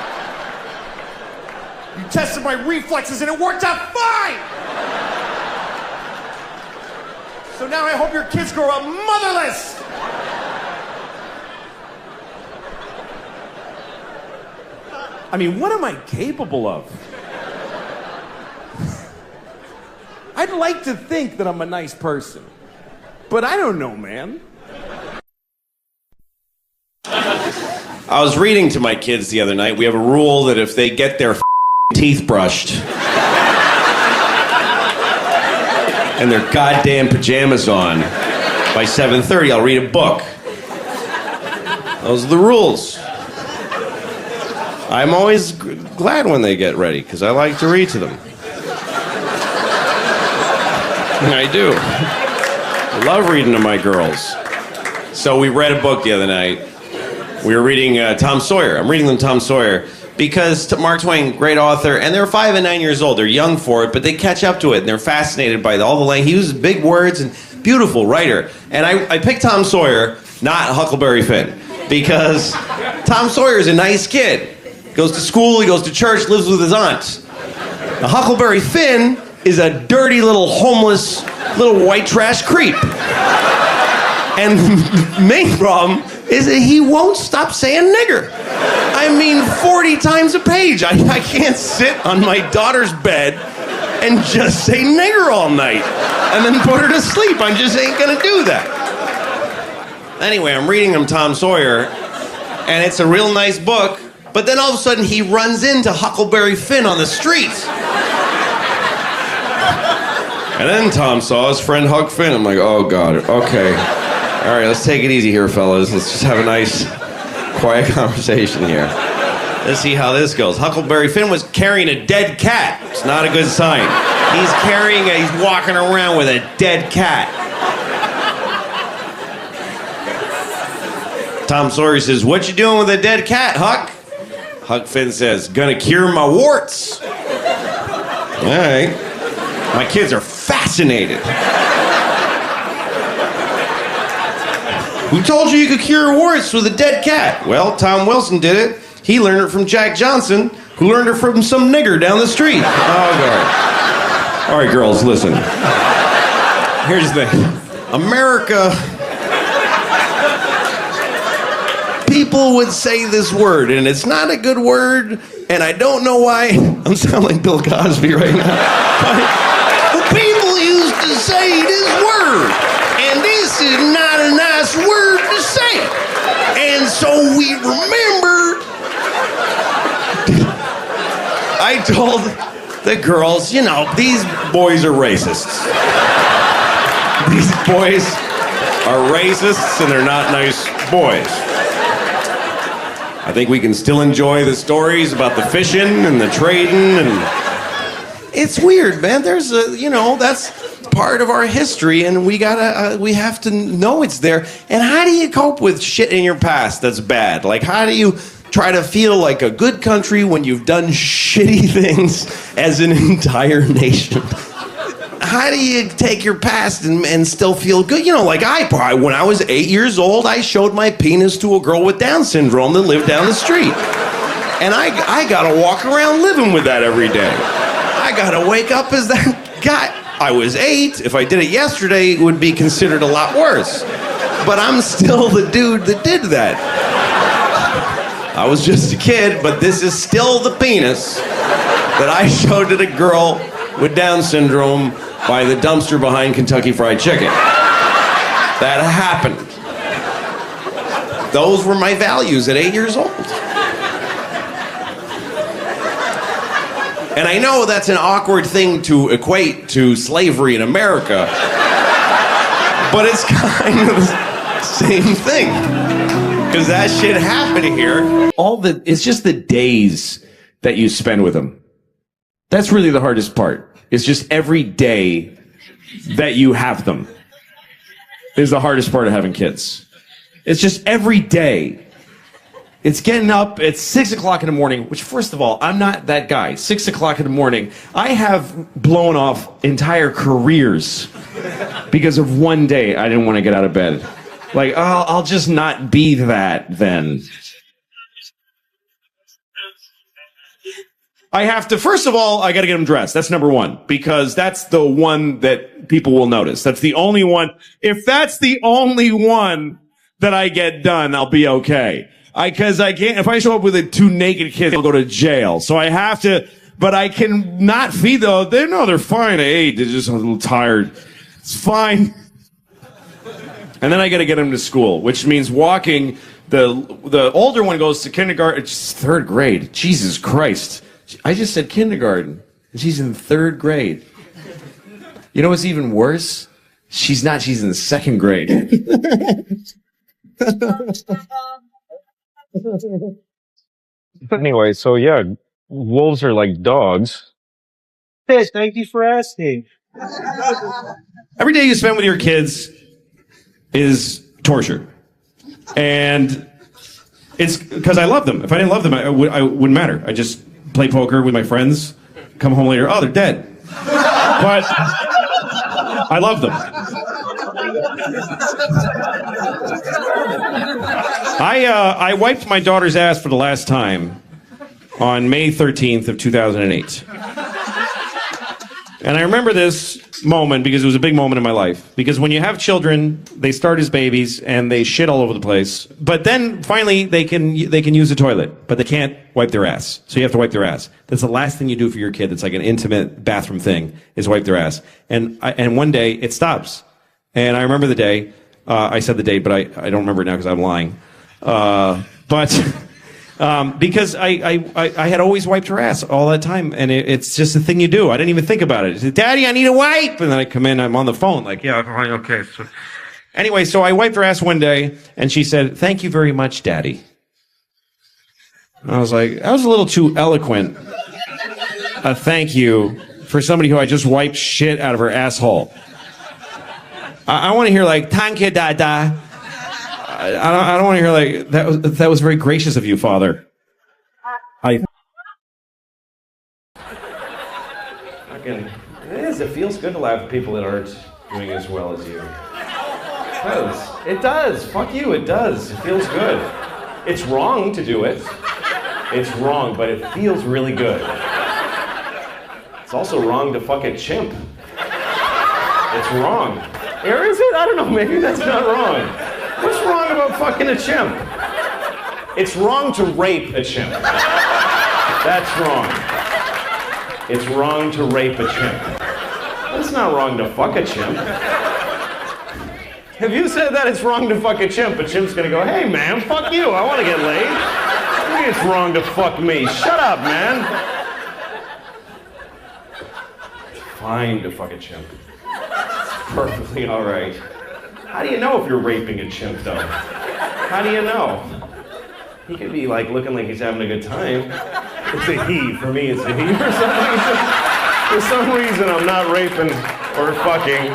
You tested my reflexes and it worked out fine! So now I hope your kids grow up motherless! I mean, what am I capable of? I'd like to think that I'm a nice person, but I don't know, man. I was reading to my kids the other night. We have a rule that if they get their teeth brushed and their goddamn pajamas on by 7:30, I'll read a book. Those are the rules. I'm always glad when they get ready because I like to read to them. I do. I love reading to my girls. So we read a book the other night. We were reading Tom Sawyer. I'm reading them Tom Sawyer because Mark Twain, great author, and they're 5 and 9 years old. They're young for it, but they catch up to it, and they're fascinated by all the language. He uses big words and beautiful writer. And I picked Tom Sawyer, not Huckleberry Finn, because Tom Sawyer is a nice kid. Goes to school, he goes to church, lives with his aunt. Now, Huckleberry Finn is a dirty little homeless little white trash creep. And the main problem is that he won't stop saying nigger. I mean, 40 times a page. I can't sit on my daughter's bed and just say nigger all night and then put her to sleep. I just ain't gonna do that. Anyway, I'm reading him Tom Sawyer, and it's a real nice book, but then all of a sudden he runs into Huckleberry Finn on the street. And then Tom saw his friend Huck Finn. I'm like, oh God, okay. All right, let's take it easy here, fellas. Let's just have a nice, quiet conversation here. Let's see how this goes. Huckleberry Finn was carrying a dead cat. It's not a good sign. He's walking around with a dead cat. Tom Sawyer says, what you doing with a dead cat, Huck? Huck Finn says, gonna cure my warts. All right. My kids are fascinated. Who told you could cure warts with a dead cat? Well, Tom Wilson did it. He learned it from Jack Johnson, who learned it from some nigger down the street. Oh, all right, girls, listen. Here's the thing. America... People would say this word, and it's not a good word, and I don't know why. I'm sounding like Bill Cosby right now. But people used to say this word, and this is not a nice word to say. And so we remember. I told the girls, you know, these boys are racists. These boys are racists, and they're not nice boys. I think we can still enjoy the stories about the fishing and the trading, and it's weird, man. There's a, you know, that's part of our history, and we have to know it's there. And how do you cope with shit in your past that's bad? Like, how do you try to feel like a good country when you've done shitty things as an entire nation? How do you take your past and still feel good? You know, like when I was 8 years old, I showed my penis to a girl with Down syndrome that lived down the street. And I gotta walk around living with that every day. I gotta wake up as that guy. I was 8. If I did it yesterday, it would be considered a lot worse. But I'm still the dude that did that. I was just a kid, but this is still the penis that I showed to the girl with Down syndrome by the dumpster behind Kentucky Fried Chicken. That happened. Those were my values at 8 years old. And I know that's an awkward thing to equate to slavery in America, but it's kind of the same thing. Because that shit happened here. It's just the days that you spend with them. That's really the hardest part. It's just every day that you have them is the hardest part of having kids. It's just every day. It's getting up at 6 o'clock in the morning, which, first of all, I'm not that guy. 6 o'clock in the morning. I have blown off entire careers because of one day I didn't want to get out of bed. Like, I'll just not be that then. I have to, first of all, I got to get them dressed. That's number one, because that's the one that people will notice. That's the only one. If that's the only one that I get done, I'll be okay. Because I can't, if I show up with two naked kids, I'll go to jail. So I have to, but I can not feed them. They're fine. I ate. They're just a little tired. It's fine. And then I got to get them to school, which means walking. The older one goes to kindergarten. It's third grade. Jesus Christ. I just said kindergarten, and she's in third grade. You know what's even worse? She's not. She's in the second grade. Anyway, so yeah, wolves are like dogs. Yes, thank you for asking. Every day you spend with your kids is torture. And It's because I love them. If I didn't love them, I wouldn't matter. I just play poker with my friends, come home later, oh, they're dead. But I love them. I wiped my daughter's ass for the last time on May 13th of 2008. And I remember this moment because it was a big moment in my life. Because when you have children, they start as babies and they shit all over the place. But then finally they can use the toilet, but they can't wipe their ass. So you have to wipe their ass. That's the last thing you do for your kid. It's like an intimate bathroom thing, is wipe their ass. And one day it stops. And I remember the day. I said the date, but I don't remember it now because I'm lying. Because I had always wiped her ass all that time, and it's just a thing you do. I didn't even think about it. I said, Daddy, I need a wipe! And then I come in, I'm on the phone, like, yeah, okay. So, anyway, so I wiped her ass one day, and she said, thank you very much, Daddy. And I was like, that was a little too eloquent. A thank you for somebody who I just wiped shit out of her asshole. I want to hear like, thank you, Dada. I don't want to hear like, that was very gracious of you, Father. It feels good to laugh at people that aren't doing as well as you. It does. Fuck you, it does. It feels good. It's wrong to do it. It's wrong, but it feels really good. It's also wrong to fuck a chimp. It's wrong. Or is it? I don't know, maybe that's not wrong. What's wrong about fucking a chimp? It's wrong to rape a chimp. That's wrong. It's wrong to rape a chimp. It's not wrong to fuck a chimp. If you said that it's wrong to fuck a chimp's gonna go, hey man, fuck you, I wanna get laid. What do you mean it's wrong to fuck me? Shut up, man. It's fine to fuck a chimp. Perfectly all right. How do you know if you're raping a chimp, though? How do you know? He could be like looking like he's having a good time. It's a he. For me, it's a he. For some reason, I'm not raping or fucking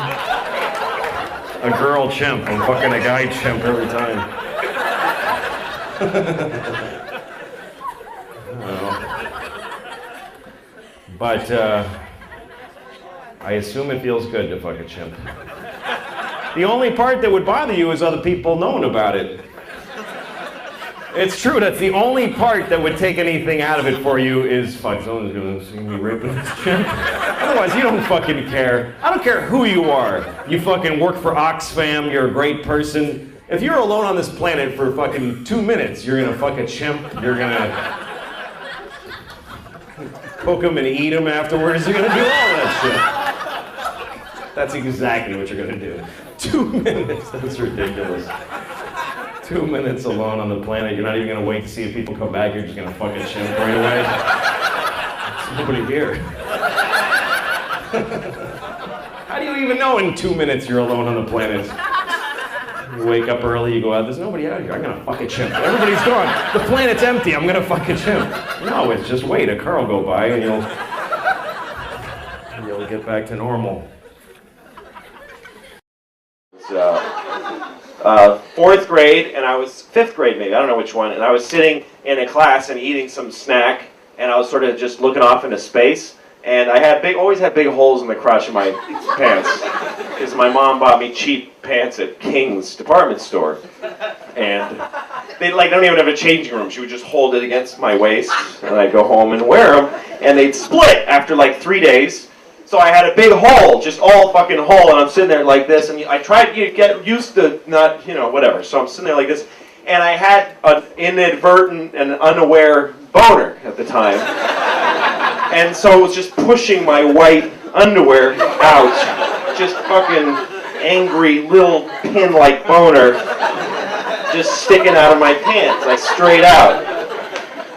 a girl chimp. I'm fucking a guy chimp every time. But I assume it feels good to fuck a chimp. The only part that would bother you is other people knowing about it. It's true, that's the only part that would take anything out of it for you is, fuck, someone's gonna see me raping this chimp. Otherwise, you don't fucking care. I don't care who you are. You fucking work for Oxfam, you're a great person. If you're alone on this planet for fucking 2 minutes, you're gonna fuck a chimp, you're gonna cook him and eat him afterwards, you're gonna do all that shit. That's exactly what you're gonna do. 2 minutes, that's ridiculous. 2 minutes alone on the planet, you're not even gonna wait to see if people come back, you're just gonna fuck a chimp right away. There's nobody here. How do you even know in 2 minutes you're alone on the planet? You wake up early, you go out, there's nobody out here, I'm gonna fuck a chimp. Everybody's gone, the planet's empty, I'm gonna fuck a chimp. No, it's just wait, a car will go by and you'll get back to normal. Fourth grade, and I was fifth grade maybe, I don't know which one, and I was sitting in a class and eating some snack, and I was sort of just looking off into space, and I had always had big holes in the crotch of my pants, because my mom bought me cheap pants at King's department store, and they don't even have a changing room. She would just hold it against my waist, and I'd go home and wear them, and they'd split after like 3 days. So I had a big hole, just all fucking hole, and I'm sitting there like this, and I tried to get used to not, whatever. So I'm sitting there like this, and I had an inadvertent and unaware boner at the time. And so it was just pushing my white underwear out, just fucking angry little pin-like boner, just sticking out of my pants, like straight out.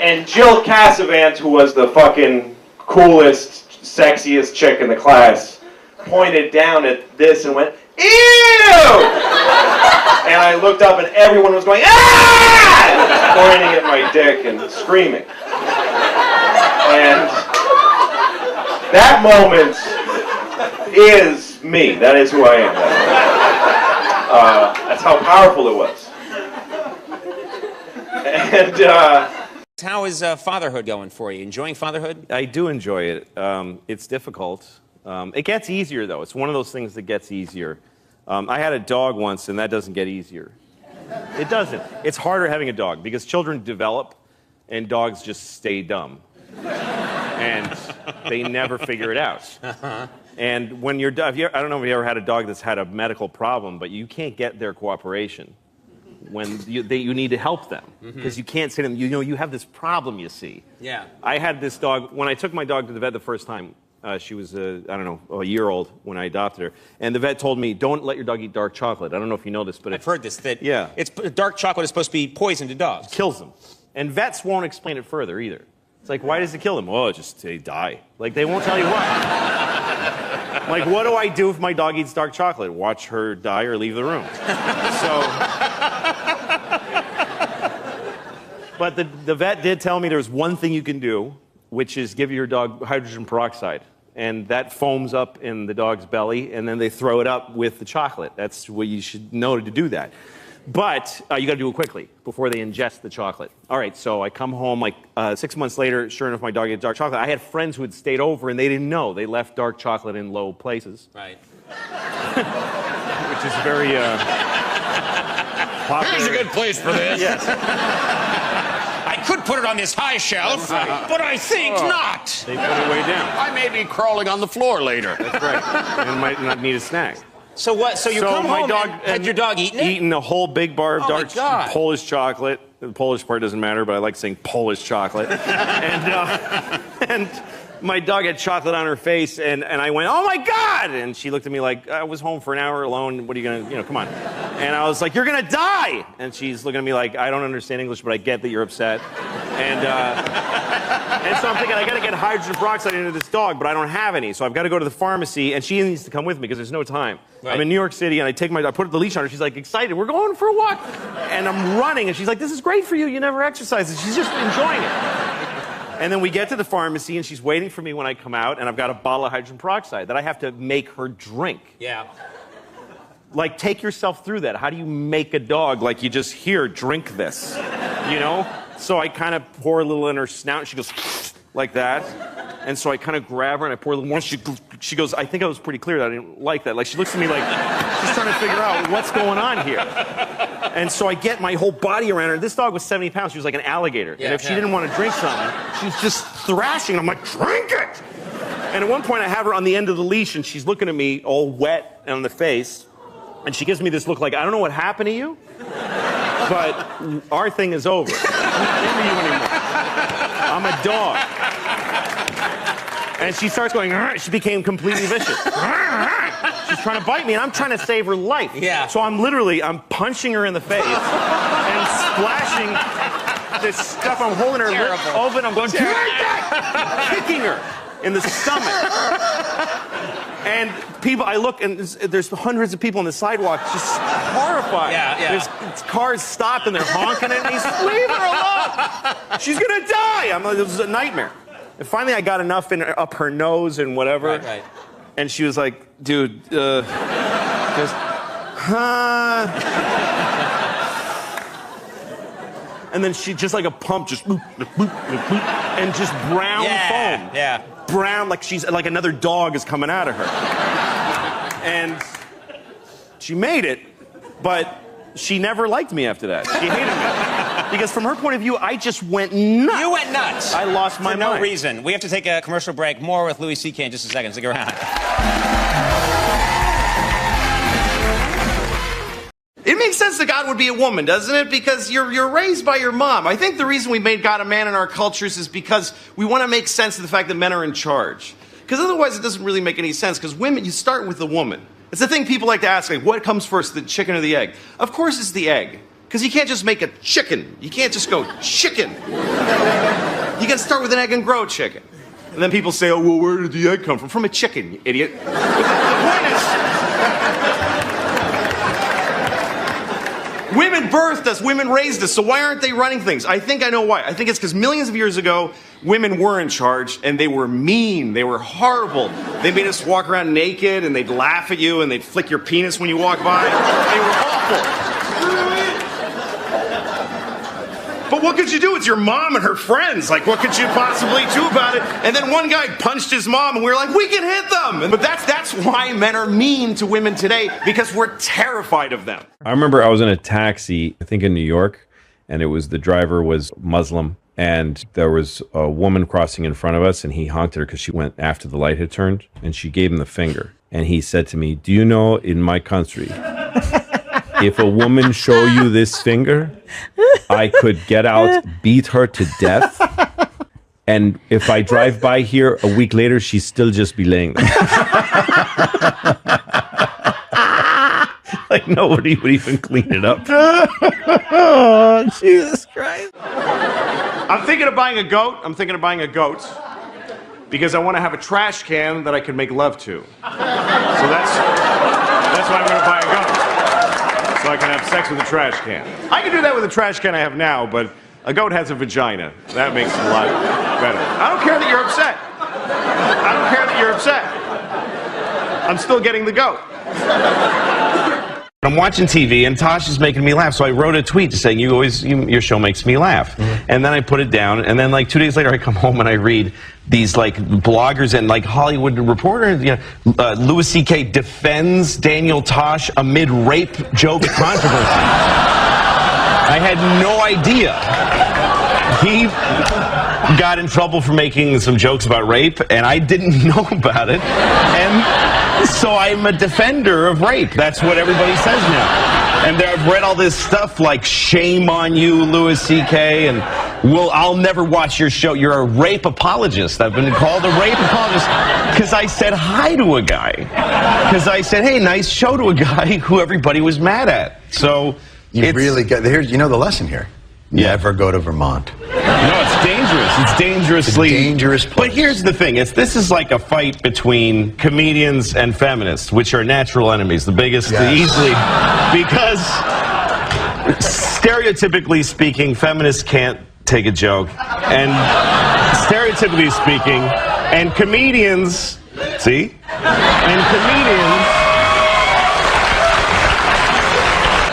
And Jill Cassavant, who was the fucking coolest, sexiest chick in the class, pointed down at this and went, ew! And I looked up and everyone was going, ah! Pointing at my dick and screaming. And that moment is me. That is who I am. That's how powerful it was. And How is fatherhood going for you? Enjoying fatherhood? I do enjoy it. It's difficult. It gets easier, though. It's one of those things that gets easier. I had a dog once, and that doesn't get easier. It doesn't. It's harder having a dog because children develop, and dogs just stay dumb. And they never figure it out. And when you're done, I don't know if you ever had a dog that's had a medical problem, but you can't get their cooperation when you need to help them because you can't say to them, you have this problem, you see. Yeah. I had this dog, when I took my dog to the vet the first time, she was, I don't know, a year old when I adopted her. And the vet told me, don't let your dog eat dark chocolate. I don't know if you know this, but I've heard this, that yeah. Dark chocolate is supposed to be poison to dogs. Kills them. And vets won't explain it further either. It's like, why does it kill them? Oh, just they die. Like, they won't tell you why. Like, what do I do if my dog eats dark chocolate? Watch her die or leave the room. But the vet did tell me there's one thing you can do, which is give your dog hydrogen peroxide. And that foams up in the dog's belly, and then they throw it up with the chocolate. That's what you should know to do that. But you got to do it quickly before they ingest the chocolate. All right, so I come home like 6 months later. Sure enough, my dog ate dark chocolate. I had friends who had stayed over, and they didn't know. They left dark chocolate in low places. Right. Which is very popular. Here's a good place for this. Yes. I could put it on this high shelf, but I think not. They put it way down. I may be crawling on the floor later. That's right. And might not need a snack. So what? So you come my home dog, and had your dog eaten it? Eating a whole big bar of Oh, dark my God. Polish chocolate. The Polish part doesn't matter, but I like saying Polish chocolate. and my dog had chocolate on her face, and I went, oh my God! And she looked at me like, I was home for an hour alone. What are you gonna, come on. And I was like, you're gonna die! And she's looking at me like, I don't understand English, but I get that you're upset. And so I'm thinking, I gotta get hydrogen peroxide into this dog, but I don't have any. So I've gotta go to the pharmacy, and she needs to come with me because there's no time. Right. I'm in New York City, and I put the leash on her. She's like excited. We're going for a walk. And I'm running, and she's like, this is great for you. You never exercise. And she's just enjoying it. And then we get to the pharmacy, and she's waiting for me when I come out, and I've got a bottle of hydrogen peroxide that I have to make her drink. Yeah. Like, take yourself through that. How do you make a dog like you just here, drink this? So I kind of pour a little in her snout, and she goes like that. And so I kind of grab her, and I pour a little more. She goes, I think I was pretty clear that I didn't like that. Like, she looks at me like she's trying to figure out what's going on here. And so I get my whole body around her. This dog was 70 pounds. She was like an alligator. Yeah, and if she didn't want to drink something, she's just thrashing. I'm like, drink it! And at one point, I have her on the end of the leash, and she's looking at me all wet on the face. And she gives me this look like, I don't know what happened to you, but our thing is over. I'm not into you anymore. I'm a dog. And she starts going, "Arr!" She became completely vicious. She's trying to bite me, and I'm trying to save her life. Yeah. So I'm punching her in the face and splashing this stuff. I'm holding her lip open. I'm going, kicking her in the stomach. And people, I look, and there's hundreds of people on the sidewalk just horrified. Yeah. There's cars stopped, and they're honking at me. Leave her alone! She's gonna die! This is a nightmare. And finally, I got enough up her nose and whatever. Right. And she was like, dude, just, huh? And then she, just like a pump, just boop, boop, boop, boop, and just brown foam. Yeah. Brown, like she's, like another dog is coming out of her. And she made it, but she never liked me after that. She hated me. Because from her point of view, I just went nuts. You went nuts. I lost my mind. For no reason. We have to take a commercial break. More with Louis C.K. in just a second. Stick around. It makes sense that God would be a woman, doesn't it? Because you're raised by your mom. I think the reason we made God a man in our cultures is because we want to make sense of the fact that men are in charge. Because otherwise it doesn't really make any sense. Because women, you start with the woman. It's the thing people like to ask, like, what comes first, the chicken or the egg? Of course it's the egg. Because you can't just make a chicken. You can't just go chicken. You got to start with an egg and grow chicken. And then people say, oh, well, where did the egg come from? From a chicken, you idiot. The point is, women birthed us, women raised us, so why aren't they running things? I think I know why. I think it's because millions of years ago, women were in charge, and they were mean, they were horrible. They made us walk around naked, and they'd laugh at you, and they'd flick your penis when you walk by. They were awful. But what could you do? It's your mom and her friends. Like, what could you possibly do about it? And then one guy punched his mom, and we were like, we can hit them. But that's why men are mean to women today, because we're terrified of them. I remember I was in a taxi, I think in New York, and the driver was Muslim, and there was a woman crossing in front of us, and he honked at her because she went after the light had turned, and she gave him the finger. And he said to me, do you know in my country, if a woman show you this finger, I could get out, beat her to death, and if I drive by here a week later, she'd still just be laying there. Like nobody would even clean it up. Oh, Jesus Christ. I'm thinking of buying a goat. Because I want to have a trash can that I can make love to. So that's why I'm going to buy a goat. So I can have sex with a trash can. I can do that with the trash can I have now, but a goat has a vagina. That makes it a lot better. I don't care that you're upset. I'm still getting the goat. I'm watching TV and Tosh is making me laugh, so I wrote a tweet just saying, your show makes me laugh. And then I put it down, and then like 2 days later I come home and I read these like bloggers and like Hollywood Reporter, Louis C.K. defends Daniel Tosh amid rape joke controversy. I had no idea. He got in trouble for making some jokes about rape, and I didn't know about it. And so I'm a defender of rape. That's what everybody says now. And I've read all this stuff like, shame on you, Louis C.K., and I'll never watch your show. You're a rape apologist. I've been called a rape apologist because I said hi to a guy. Because I said, hey, nice show to a guy who everybody was mad at. So you really got, here's, the lesson here. Never go to Vermont. No, it's dangerous. It's dangerously... It's a dangerous place. But here's the thing. This is like a fight between comedians and feminists, which are natural enemies. The biggest, easily... Because, stereotypically speaking, feminists can't take a joke. And stereotypically speaking, and comedians... See? And comedians...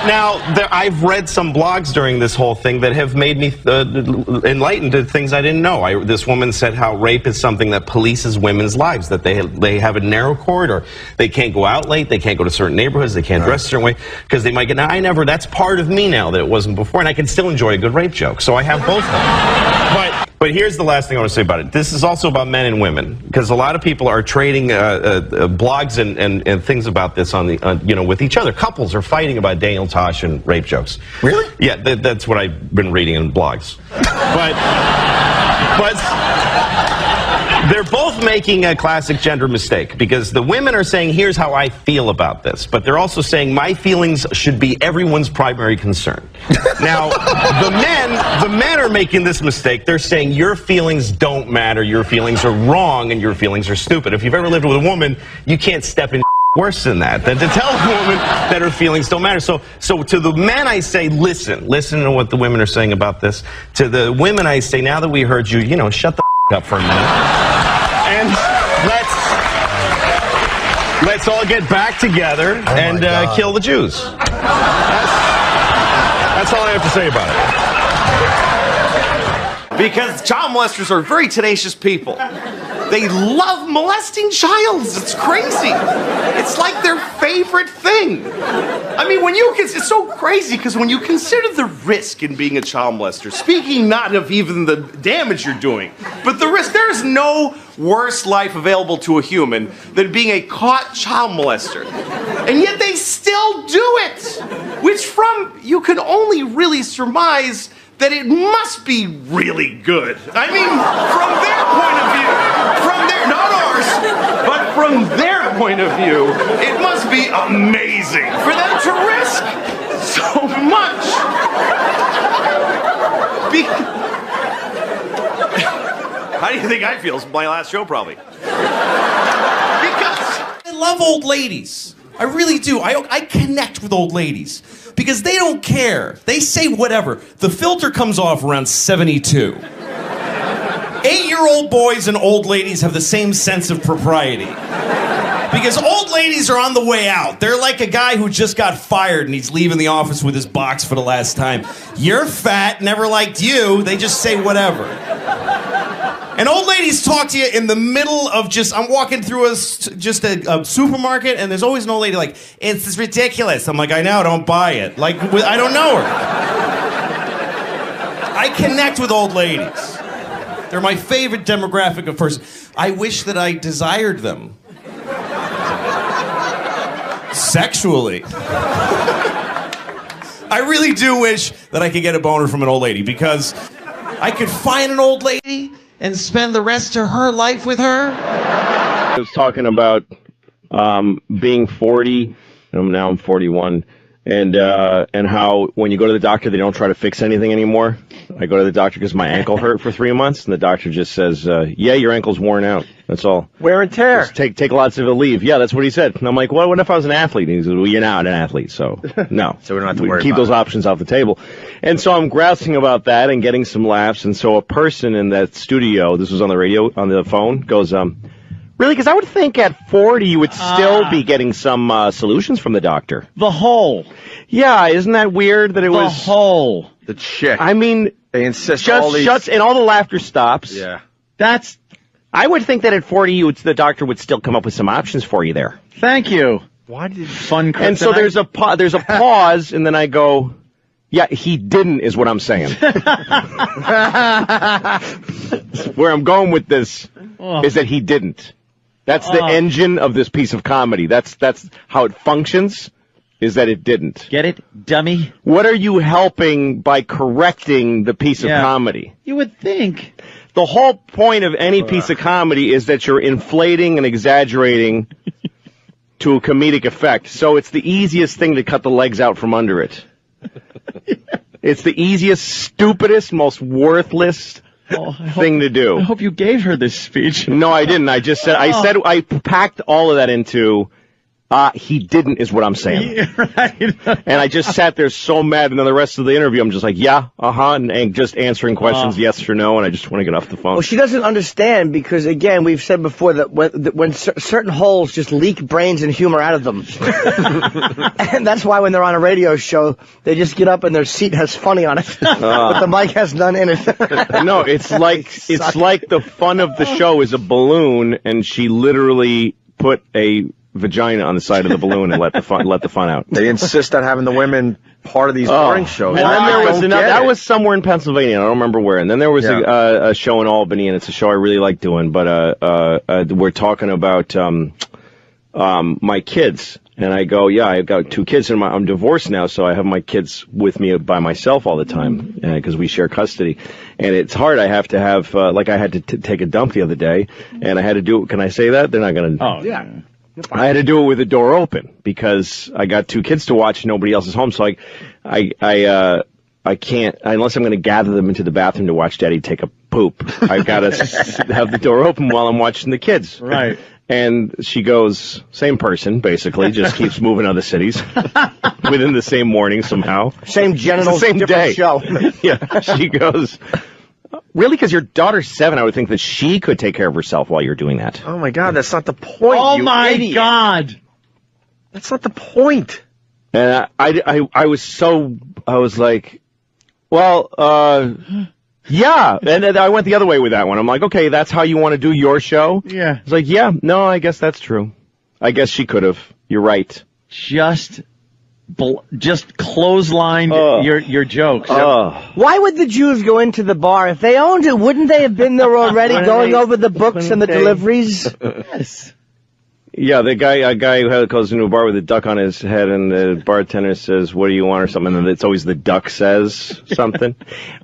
Now, I've read some blogs during this whole thing that have made me enlightened to things I didn't know. This woman said how rape is something that polices women's lives, that they have a narrow corridor. They can't go out late, they can't go to certain neighborhoods, they can't dress a certain way, because they might get... Now, that's part of me now that it wasn't before, and I can still enjoy a good rape joke, so I have both of them. But here's the last thing I want to say about it. This is also about men and women, because a lot of people are trading blogs and things about this on the with each other. Couples are fighting about Daniel Tosh and rape jokes. Really? Yeah, that's what I've been reading in blogs. But they're both making a classic gender mistake, because the women are saying, here's how I feel about this, but they're also saying my feelings should be everyone's primary concern. Now, the men are making this mistake. They're saying your feelings don't matter, your feelings are wrong, and your feelings are stupid. If you've ever lived with a woman, you can't step in worse than that, than to tell a woman that her feelings don't matter. So to the men I say, listen to what the women are saying about this. To the women I say, now that we heard you, shut the up for a minute. And let's all get back together and kill the Jews. That's all I have to say about it. Because child molesters are very tenacious people. They love molesting childs. It's crazy. It's like their favorite thing. I mean, it's so crazy, because when you consider the risk in being a child molester, speaking not of even the damage you're doing, but the risk, there is no worse life available to a human than being a caught child molester. And yet they still do it, which you can only really surmise that it must be really good. I mean, from their point of view, not ours, but from their point of view, it must be amazing for them to risk so much. How do you think I feel? It's my last show, probably. Because I love old ladies. I really do. I connect with old ladies because they don't care. They say whatever. The filter comes off around 72. 8-year-old boys and old ladies have the same sense of propriety. Because old ladies are on the way out. They're like a guy who just got fired and he's leaving the office with his box for the last time. You're fat, never liked you. They just say whatever. And old ladies talk to you in the middle of I'm walking through a supermarket and there's always an old lady like, it's ridiculous. I'm like, I know, don't buy it. Like, I don't know her. I connect with old ladies. They're my favorite demographic of person. I wish that I desired them. Sexually. I really do wish that I could get a boner from an old lady because I could find an old lady and spend the rest of her life with her. I was talking about being 40, and now I'm 41, and how when you go to the doctor, they don't try to fix anything anymore. I go to the doctor because my ankle hurt for 3 months, and the doctor just says, yeah, your ankle's worn out. That's all. Wear and tear. Just take lots of leave. Yeah, that's what he said. And I'm like, well, what if I was an athlete? And he says, well, you're not an athlete, so no. So we don't have to worry keep about those options off the table. And so I'm grousing about that and getting some laughs. And so a person in that studio, this was on the radio, on the phone, goes, really? Because I would think at 40 you would still be getting some solutions from the doctor. The hole. Yeah, isn't that weird that it was... The hole. The chick. I mean... They insist just all these... shuts, and all the laughter stops. Yeah. That's... I would think that at 40 the doctor would still come up with some options for you there. Thank you. Why did... Fun kryptonite. And so there's a pause, and then I go... Yeah, he didn't is what I'm saying. Where I'm going with this is that he didn't. That's the engine of this piece of comedy. That's how it functions, is that it didn't. Get it, dummy? What are you helping by correcting the piece of comedy? You would think. The whole point of any piece of comedy is that you're inflating and exaggerating to a comedic effect. So it's the easiest thing to cut the legs out from under it. It's the easiest, stupidest, most worthless thing to do. I hope you gave her this speech. No, I didn't. I just said, I packed all of that into, he didn't is what I'm saying. Yeah, right. And I just sat there so mad, and then the rest of the interview, I'm just like, yeah, and just answering questions, yes or no, and I just want to get off the phone. Well, she doesn't understand because, again, we've said before that when certain holes just leak brains and humor out of them. And that's why when they're on a radio show, they just get up and their seat has funny on it, but the mic has none in it. No, it's like the fun of the show is a balloon, and she literally put a vagina on the side of the balloon and let the fun out. They insist on having the women part of these morning shows. And then there was that was somewhere in Pennsylvania. I don't remember where. And then there was a show in Albany, and it's a show I really like doing. But we're talking about my kids, and I go, yeah, I've got 2 kids, and I'm divorced now, so I have my kids with me by myself all the time because we share custody, and it's hard. I have to have like I had to take a dump the other day, and I had to do it. Can I say that? They're not going to. Oh yeah. I had to do it with the door open because I got 2 kids to watch. Nobody else is home, so I can't unless I'm going to gather them into the bathroom to watch Daddy take a poop. I've got to have the door open while I'm watching the kids. Right. And she goes, same person, basically, just keeps moving other cities within the same morning somehow. Same genitals, same different day. show. Yeah. She goes. Really? Because your daughter's 7, I would think that she could take care of herself while you're doing that. Oh, my God, that's not the point, Oh, you my idiot. God. That's not the point. And I was like, well, yeah. And then I went the other way with that one. I'm like, okay, that's how you want to do your show? Yeah. It's like, yeah, no, I guess that's true. I guess she could have. You're right. Just clotheslined your jokes. Why would the Jews go into the bar? If they owned it, wouldn't they have been there already going over the books and the deliveries? Yes. Yeah, a guy who goes into a bar with a duck on his head, and the bartender says, what do you want, or something, and it's always the duck says something.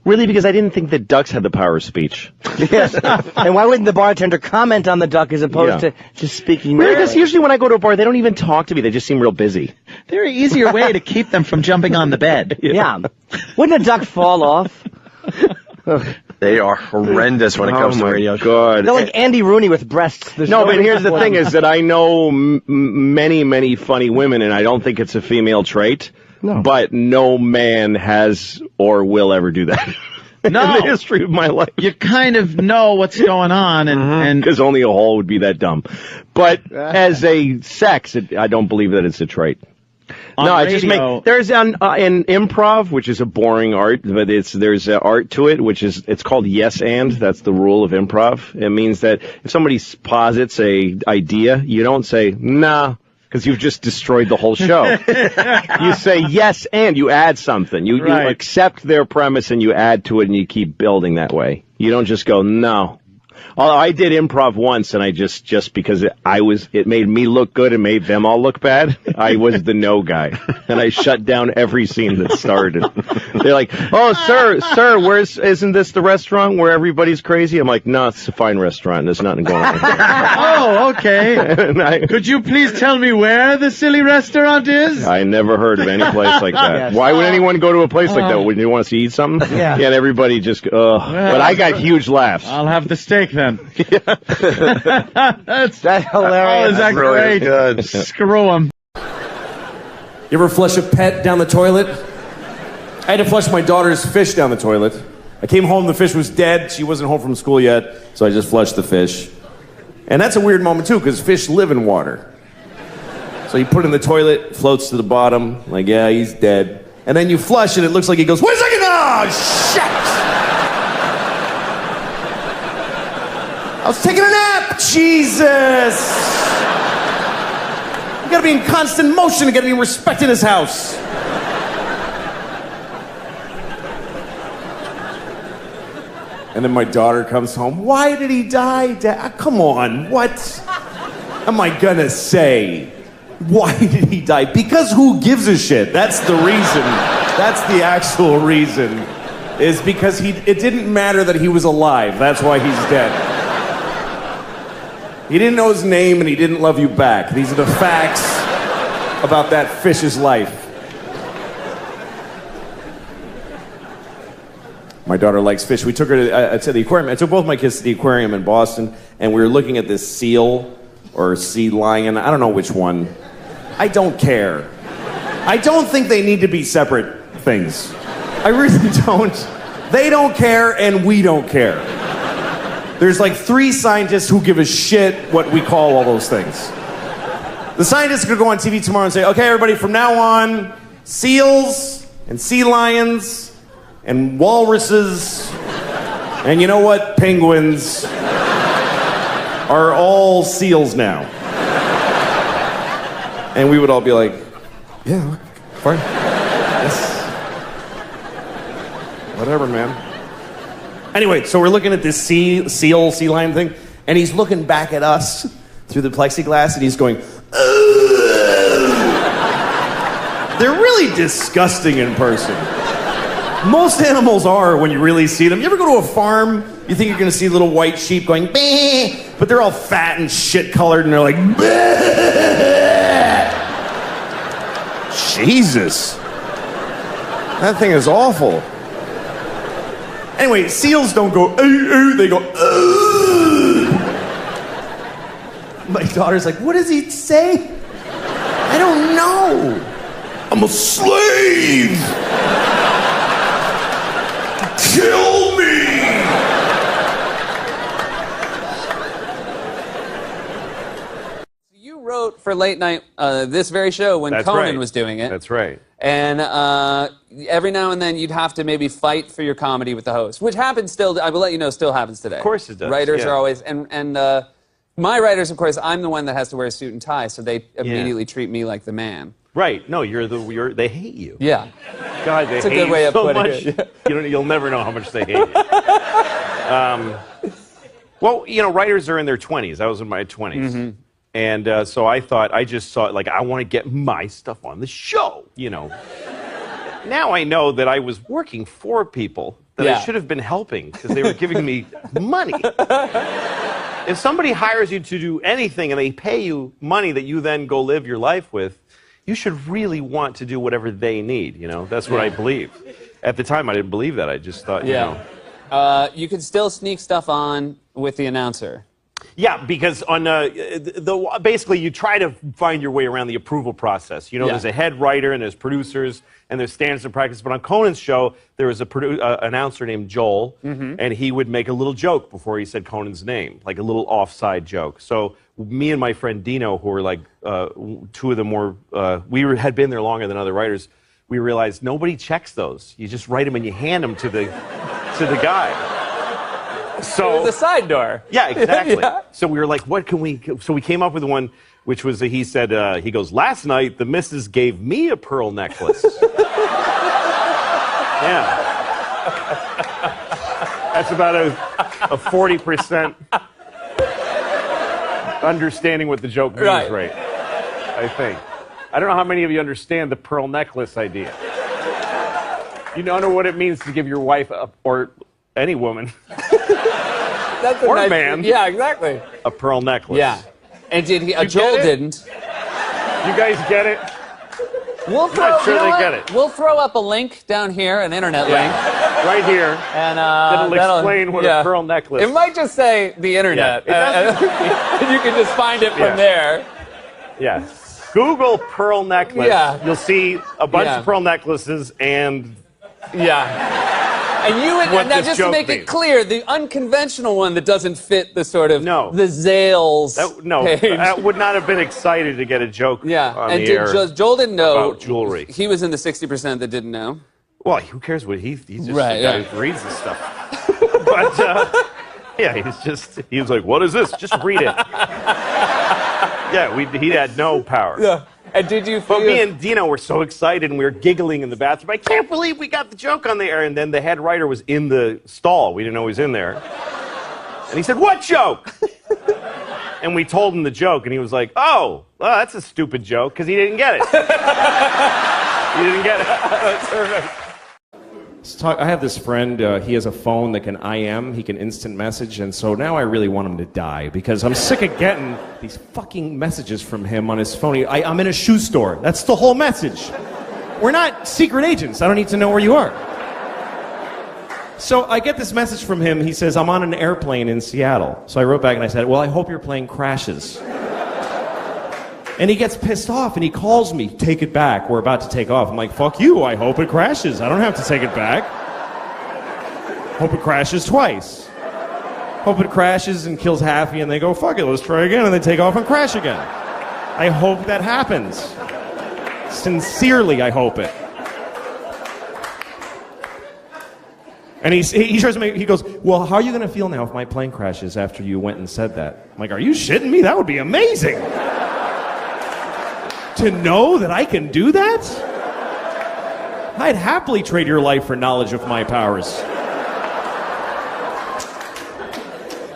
Really, because I didn't think that ducks had the power of speech. Yes. And why wouldn't the bartender comment on the duck as opposed to just speaking? Really, because usually when I go to a bar, they don't even talk to me. They just seem real busy. They're an easier way to keep them from jumping on the bed. Yeah. Wouldn't a duck fall off? They are horrendous when it comes to radio. God. They're like Andy Rooney with breasts. No, but here's the thing is that I know many, many funny women, and I don't think it's a female trait. No. But no man has or will ever do that. in the history of my life. You kind of know what's going on, and Because only a hole would be that dumb. But as a sex, I don't believe that it's a trait. On No, I radio, just make. There's an improv, which is a boring art, but there's art to it, it's called yes and. That's the rule of improv. It means that if somebody posits a idea, you don't say nah, because you've just destroyed the whole show. You say yes and you add something. You accept their premise and you add to it and you keep building that way. You don't just go no. Although I did improv once, and I just because it made me look good and made them all look bad, I was the no guy, and I shut down every scene that started. They're like, "Oh, sir, isn't this the restaurant where everybody's crazy?" I'm like, "No, it's a fine restaurant. There's nothing going on." Oh, okay. Could you please tell me where the silly restaurant is? I never heard of any place like that. Yes. Why would anyone go to a place like that? Would you want to eat something? Yeah. And everybody just, but I got huge laughs. I'll have the steak then. That's hilarious. Oh, is that great? Good. Screw him. You ever flush a pet down the toilet? I had to flush my daughter's fish down the toilet. I came home, the fish was dead. She wasn't home from school yet, so I just flushed the fish. And that's a weird moment, too, because fish live in water. So you put it in the toilet, floats to the bottom, like, yeah, he's dead. And then you flush it, it looks like he goes, wait a second, oh, shit! I was taking a nap, Jesus! You gotta be in constant motion, you gotta be respecting his house. And then my daughter comes home, why did he die, Dad? Come on, what am I gonna say? Why did he die? Because who gives a shit? That's the reason. That's the actual reason. Is because it didn't matter that he was alive. That's why he's dead. He didn't know his name and he didn't love you back. These are the facts about that fish's life. My daughter likes fish. We took her to the aquarium. I took both my kids to the aquarium in Boston, and we were looking at this seal or sea lion. I don't know which one. I don't care. I don't think they need to be separate things. I really don't. They don't care, and we don't care. There's like 3 scientists who give a shit what we call all those things. The scientists could go on TV tomorrow and say, okay, everybody, from now on, seals and sea lions and walruses and you know what? Penguins are all seals now. And we would all be like, yeah, fine. Yes. Whatever, man. Anyway, so we're looking at this sea lion thing, and he's looking back at us through the plexiglass, and he's going, ugh. They're really disgusting in person. Most animals are when you really see them. You ever go to a farm, you think you're going to see little white sheep going, bah, but they're all fat and shit-colored, and they're like, bah. Jesus. That thing is awful. Anyway, seals don't go, they go, My daughter's like, what does he say? I don't know. I'm a slave. Kill me. You wrote for Late Night this very show when Conan was doing it. That's right. And every now and then you'd have to maybe fight for your comedy with the host, which happens still, I will let you know, still happens today. Of course it does. Writers are always, and my writers, of course, I'm the one that has to wear a suit and tie, so they immediately treat me like the man. Right. No, they hate you. Yeah. God, they That's a hate good way you of so putting much. it. You'll never know how much they hate you. Well, writers are in their 20s. I was in my 20s. Mm-hmm. And so I just thought, like, I want to get my stuff on the show, Now I know that I was working for people that I should have been helping because they were giving me money. If somebody hires you to do anything and they pay you money that you then go live your life with, you should really want to do whatever they need, That's what I believe. At the time, I didn't believe that. I just thought, you could still sneak stuff on with the announcer. Yeah, because on basically you try to find your way around the approval process. You know, there's a head writer and there's producers and there's standards of practice. But on Conan's show, there was a announcer named Joel, and he would make a little joke before he said Conan's name, like a little offside joke. So me and my friend Dino, who were like two of the more, had been there longer than other writers, we realized nobody checks those. You just write them and you hand them to the guy. So the side door. Yeah, exactly. Yeah. So we were like, what can we... So we came up with one, which was, he said, he goes, last night, the missus gave me a pearl necklace. Yeah. That's about a 40% understanding what the joke means, right? I think. I don't know how many of you understand the pearl necklace idea. You don't know what it means to give your wife, or any woman... That's or nice, man. Yeah, exactly. A pearl necklace. Yeah. And did he? Joel didn't. You guys get it? We'll throw. I'm not sure you know they what? get it. We'll throw up a link down here, an internet link, right here, and that'll explain what a pearl necklace. It might just say the internet. Yeah. You can just find it from there. Yeah. Google pearl necklace. Yeah. You'll see a bunch of pearl necklaces and. Yeah. And you would, now just to make it clear, the unconventional one that doesn't fit the sort of the Zales page. That would not have been excited to get a joke on the air Joel didn't know about jewelry. He was in the 60% that didn't know. Well, who cares what he's just right, a guy who reads this stuff. But yeah, he was like, what is this? Just read it. Yeah, he had no power. Yeah. And did you feel... But me and Dino were so excited, and we were giggling in the bathroom. I can't believe we got the joke on the air. And then the head writer was in the stall. We didn't know he was in there. And he said, what joke? And we told him the joke, and he was like, oh, well, that's a stupid joke, because he didn't get it. He didn't get it. That's perfect. I have this friend, he has a phone that can IM, he can instant message, and so now I really want him to die because I'm sick of getting these fucking messages from him on his phone. I'm in a shoe store. That's the whole message. We're not secret agents. I don't need to know where you are. So I get this message from him. He says, I'm on an airplane in Seattle. So I wrote back and I said, well, I hope your plane crashes. And he gets pissed off and he calls me, take it back, we're about to take off. I'm like, fuck you, I hope it crashes. I don't have to take it back. Hope it crashes twice. Hope it crashes and kills Happy and they go, fuck it, let's try again, and they take off and crash again. I hope that happens. Sincerely, I hope it. And he tries to make, he goes, well, how are you going to feel now if my plane crashes after you went and said that? I'm like, are you shitting me? That would be amazing. To know that I can do that? I'd happily trade your life for knowledge of my powers.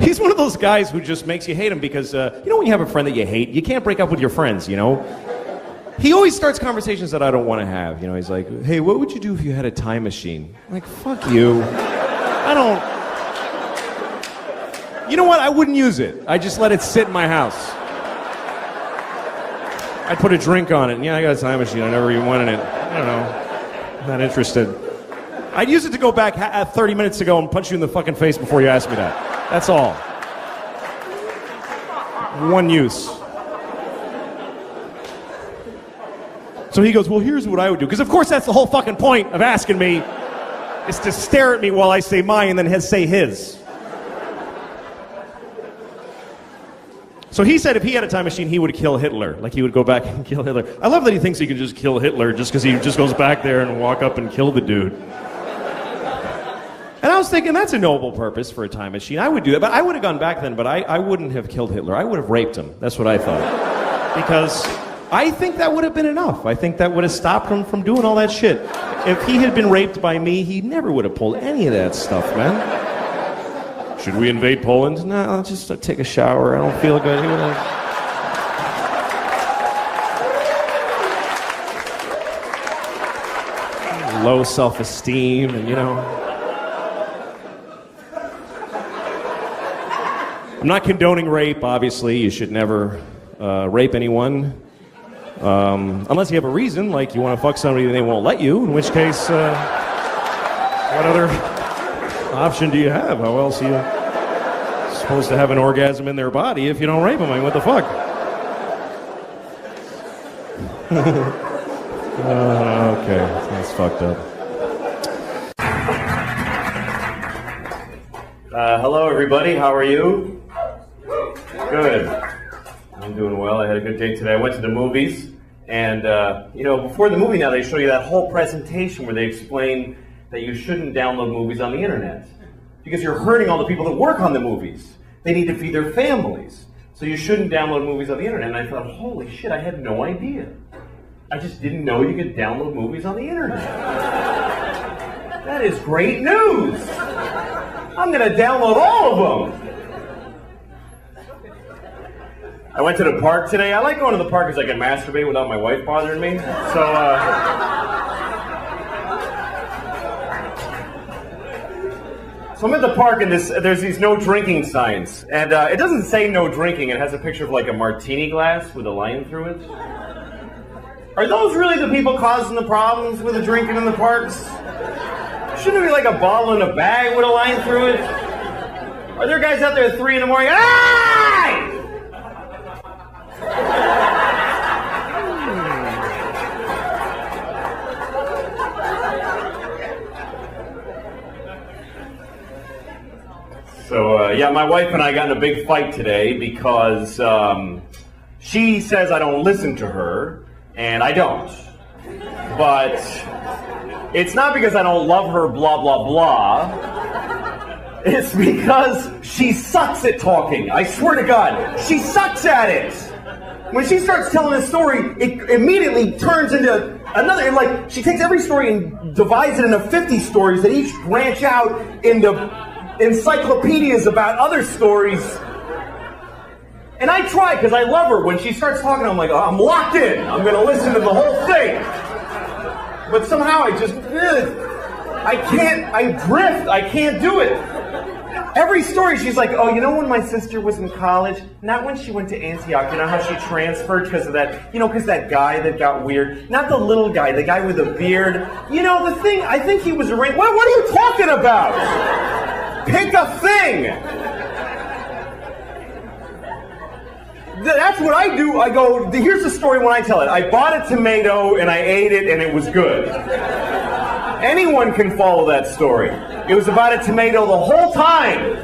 He's one of those guys who just makes you hate him because, you know when you have a friend that you hate, you can't break up with your friends, you know? He always starts conversations that I don't want to have. You know, he's like, hey, what would you do if you had a time machine? I'm like, fuck you. I don't... You know what? I wouldn't use it. I just let it sit in my house. I'd put a drink on it, and yeah, I got a time machine. I never even went in it. I don't know. I'm not interested. I'd use it to go back 30 minutes ago and punch you in the fucking face before you asked me that. That's all. One use. So he goes, well, here's what I would do. Because, of course, that's the whole fucking point of asking me, is to stare at me while I say mine and then say his. So he said if he had a time machine, he would kill Hitler. Like, he would go back and kill Hitler. I love that he thinks he can just kill Hitler just because he just goes back there and walk up and kill the dude. And I was thinking, that's a noble purpose for a time machine. I would do that, but I would have gone back then, but I wouldn't have killed Hitler. I would have raped him. That's what I thought. Because I think that would have been enough. I think that would have stopped him from doing all that shit. If he had been raped by me, he never would have pulled any of that stuff, man. Should we invade Poland? No, I'll just take a shower. I don't feel good. He would have... Low self-esteem and, you know... I'm not condoning rape, obviously. You should never rape anyone. Unless you have a reason, like you want to fuck somebody and they won't let you, in which case, what other option do you have? How else are you supposed to have an orgasm in their body if you don't rape them. I mean, what the fuck? Okay, that's fucked up. Hello, everybody. How are you? Good. I'm doing well. I had a good day today. I went to the movies, and before the movie now, they show you that whole presentation where they explain that you shouldn't download movies on the internet because you're hurting all the people that work on the movies. They need to feed their families, so you shouldn't download movies on the internet. And I thought, holy shit, I had no idea. I just didn't know you could download movies on the internet. That is great news. I'm going to download all of them. I went to the park today. I like going to the park because I can masturbate without my wife bothering me. So I'm at the park and there's these no drinking signs. And it doesn't say no drinking. It has a picture of like a martini glass with a line through it. Are those really the people causing the problems with the drinking in the parks? Shouldn't it be like a bottle in a bag with a line through it? Are there guys out there at 3 in the morning? Hey! So, my wife and I got in a big fight today because she says I don't listen to her, and I don't. But it's not because I don't love her, blah, blah, blah. It's because she sucks at talking. I swear to God, she sucks at it. When she starts telling a story, it immediately turns into another, like, she takes every story and divides it into 50 stories that each branch out into encyclopedias about other stories. And I try, because I love her. When she starts talking, I'm like, oh, I'm locked in. I'm going to listen to the whole thing. But somehow I drift. I can't do it. Every story, she's like, oh, you know when my sister was in college? Not when she went to Antioch. You know how she transferred because of that, because that guy that got weird? Not the little guy, the guy with the beard. You know, the thing, I think he was arranged. What are you talking about? Pick a thing. That's what I do. I go, here's the story when I tell it. I bought a tomato and I ate it and it was good. Anyone can follow that story. It was about a tomato the whole time.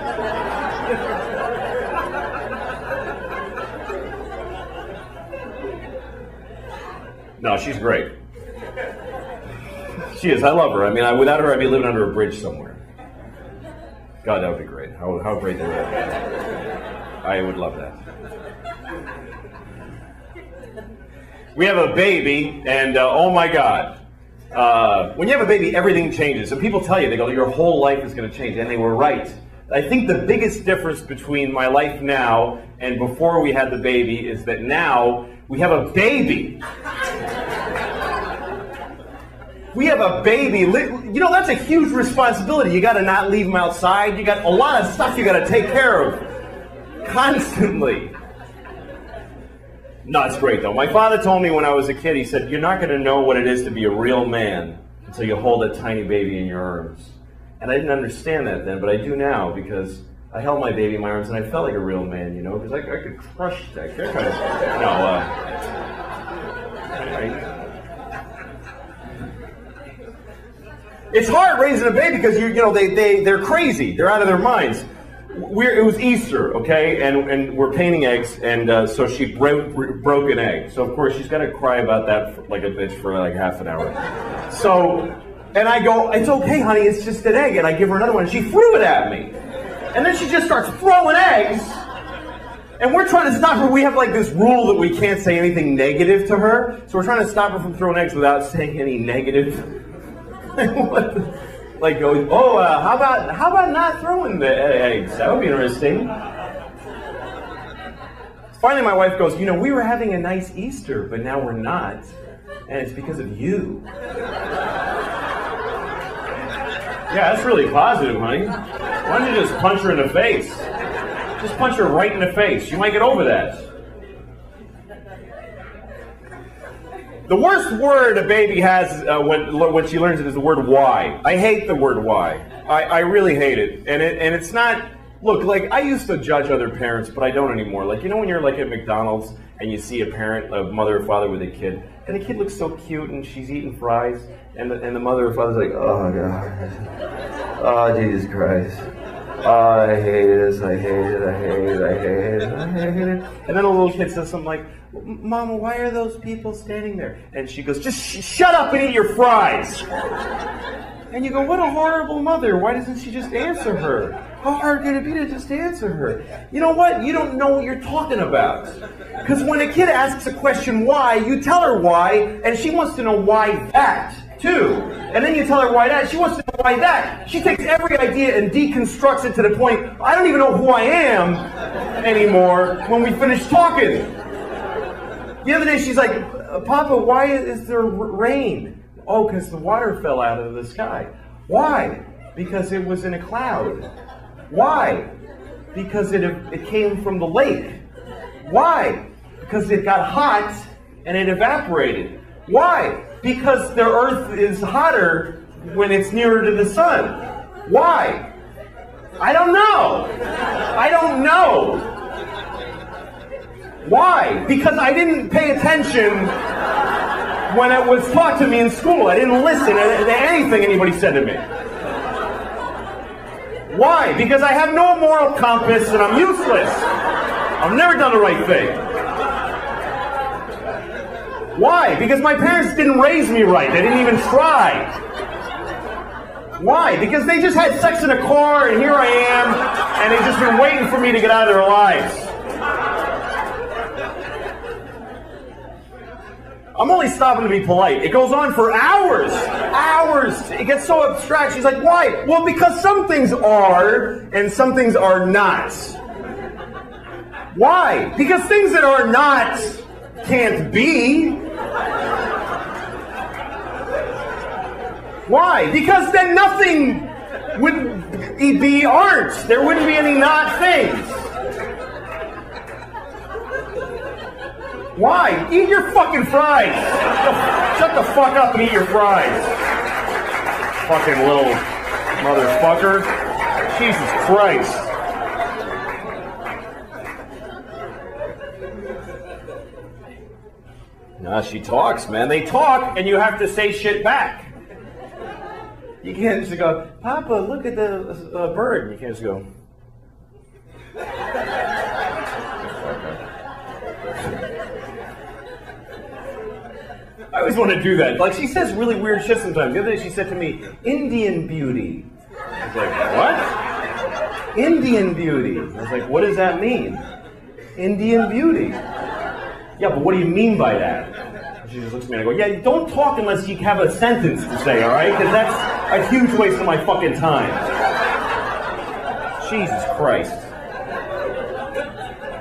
No, she's great. She is. I love her. I mean, without her, I'd be living under a bridge somewhere. God, that would be great. How great that would be. I would love that. We have a baby, and oh my God. When you have a baby, everything changes. And people tell you, they go, your whole life is going to change. And they were right. I think the biggest difference between my life now and before we had the baby is that now we have a baby. We have a baby. You know, that's a huge responsibility. You got to not leave him outside. You got a lot of stuff you got to take care of constantly. No, it's great, though. My father told me when I was a kid, he said, you're not going to know what it is to be a real man until you hold that tiny baby in your arms. And I didn't understand that then, but I do now, because I held my baby in my arms and I felt like a real man, because I could crush that. It's hard raising a baby because they're crazy. They're out of their minds. It was Easter, okay, and we're painting eggs, and so she broke an egg. So of course she's got to cry about that like a bitch for like half an hour. So, and I go, it's okay, honey, it's just an egg, and I give her another one, and she threw it at me, and then she just starts throwing eggs, and we're trying to stop her. We have like this rule that we can't say anything negative to her, so we're trying to stop her from throwing eggs without saying any negative. Like going, how about not throwing the eggs? That would be interesting. Finally, my wife goes, we were having a nice Easter, but now we're not, and it's because of you. Yeah, that's really positive, honey. Why don't you just punch her in the face? Just punch her right in the face. You might get over that. The worst word a baby has when she learns it is the word why. I hate the word why. I really hate it. And it's not Look, like, I used to judge other parents, but I don't anymore. Like, you know when you're, like, at McDonald's and you see a parent, a mother or father with a kid, and the kid looks so cute and she's eating fries, and the mother or father's like, oh, God. Oh, Jesus Christ. Oh, I hate this, I hate it, I hate it, I hate it, I hate it. And then a little kid says something like, Mama, why are those people standing there? And she goes, just shut up and eat your fries. And you go, what a horrible mother. Why doesn't she just answer her? How hard can it be to just answer her? You know what? You don't know what you're talking about. Because when a kid asks a question why, you tell her why, and she wants to know why that, too. And then you tell her why that, she wants to know why that. She takes every idea and deconstructs it to the point, I don't even know who I am anymore when we finish talking. The other day she's like, Papa, why is there rain? Oh, because the water fell out of the sky. Why? Because it was in a cloud. Why? Because it came from the lake. Why? Because it got hot and it evaporated. Why? Because the earth is hotter when it's nearer to the sun. Why? I don't know. I don't know. Why? Because I didn't pay attention when it was taught to me in school. I didn't listen to anything anybody said to me. Why? Because I have no moral compass and I'm useless. I've never done the right thing. Why? Because my parents didn't raise me right. They didn't even try. Why? Because they just had sex in a car and here I am and they've just been waiting for me to get out of their lives. I'm only stopping to be polite. It goes on for hours. Hours. It gets so abstract. She's like, why? Well, because some things are and some things are not. Why? Because things that are not can't be. Why? Because then nothing would be aren't. There wouldn't be any not things. Why? Eat your fucking fries. Shut the fuck up and eat your fries. Fucking little motherfucker. Jesus Christ. Nah, she talks, man. They talk and you have to say shit back. You can't just go, Papa, look at the bird. You can't just go. I always want to do that. Like, she says really weird shit sometimes. The other day she said to me, Indian beauty. I was like, what? Indian beauty. I was like, what does that mean? Indian beauty. Yeah, but what do you mean by that? She just looks at me and I go, yeah, don't talk unless you have a sentence to say, all right? Because that's a huge waste of my fucking time. Jesus Christ.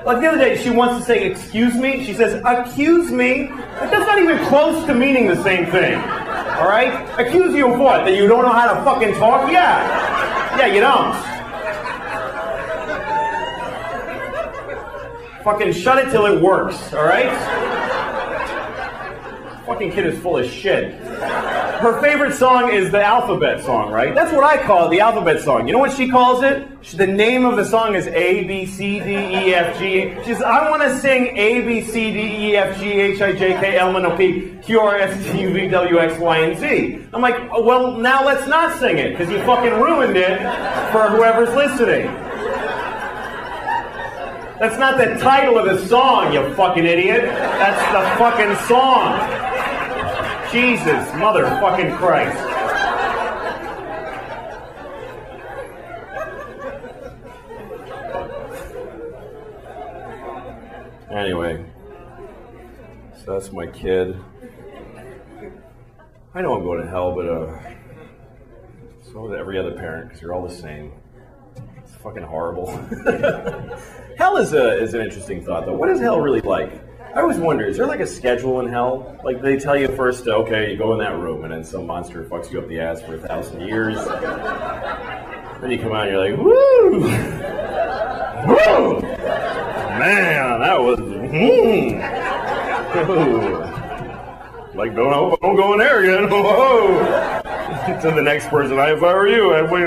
Like the other day, she wants to say, excuse me. She says, accuse me. Like, that's not even close to meaning the same thing. All right? Accuse you of what? That you don't know how to fucking talk? Yeah. Yeah, you don't. Fucking shut it till it works, all right? Fucking kid is full of shit. Her favorite song is the alphabet song, right? That's what I call it, the alphabet song. You know what she calls it? The name of the song is A, B, C, D, E, F, G. She says, I want to sing A, B, C, D, E, F, G, H, I, J, K, L, M, N, O, P, Q, R, S, T, U, V, W, X, Y, and Z. I'm like, well, now let's not sing it, because you fucking ruined it for whoever's listening. That's not the title of the song, you fucking idiot. That's the fucking song. Jesus, motherfucking Christ. Anyway, so that's my kid. I know I'm going to hell, but so is every other parent, because you're all the same. It's fucking horrible. Hell is an interesting thought, though. What is hell really like? I always wonder, is there like a schedule in hell? Like they tell you first, okay, you go in that room, and then some monster fucks you up the ass for 1,000 years. Then you come out and you're like, woo! Woo! Man, that was, Like, don't go in there again. Whoa! To the next person, if I were you, I'd wait.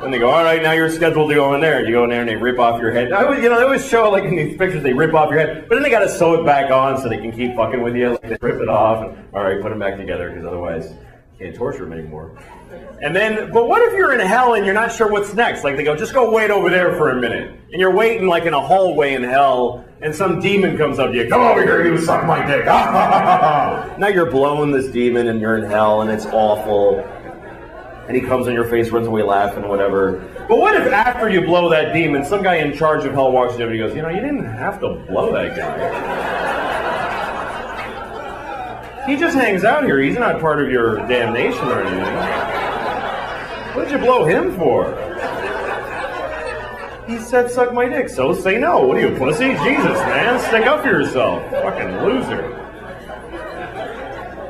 And they go, all right, now you're scheduled to go in there. You go in there and they rip off your head. They always show, like, in these pictures, they rip off your head. But then they got to sew it back on so they can keep fucking with you. Like, they rip it off. And, all right, put them back together, because otherwise you can't torture them anymore. And then, but what if you're in hell and you're not sure what's next? Like, they go, just go wait over there for a minute. And you're waiting, like, in a hallway in hell, and some demon comes up to you. Come over here, you suck my dick. Now you're blowing this demon, and you're in hell, and it's awful. And he comes in your face, runs away laughing, whatever. But what if after you blow that demon, some guy in charge of hell walks up and he goes, you didn't have to blow that guy. He just hangs out here. He's not part of your damnation or anything. What did you blow him for? He said, suck my dick, so say no. What are you, pussy? Jesus, man, stick up for yourself. Fucking loser.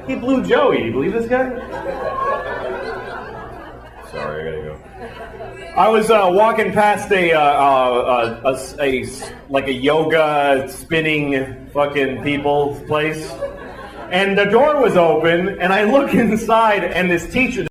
He blew Joey. Do you believe this guy? Sorry, I gotta go. I was walking past a yoga spinning fucking people place, and the door was open, and I look inside, and this teacher.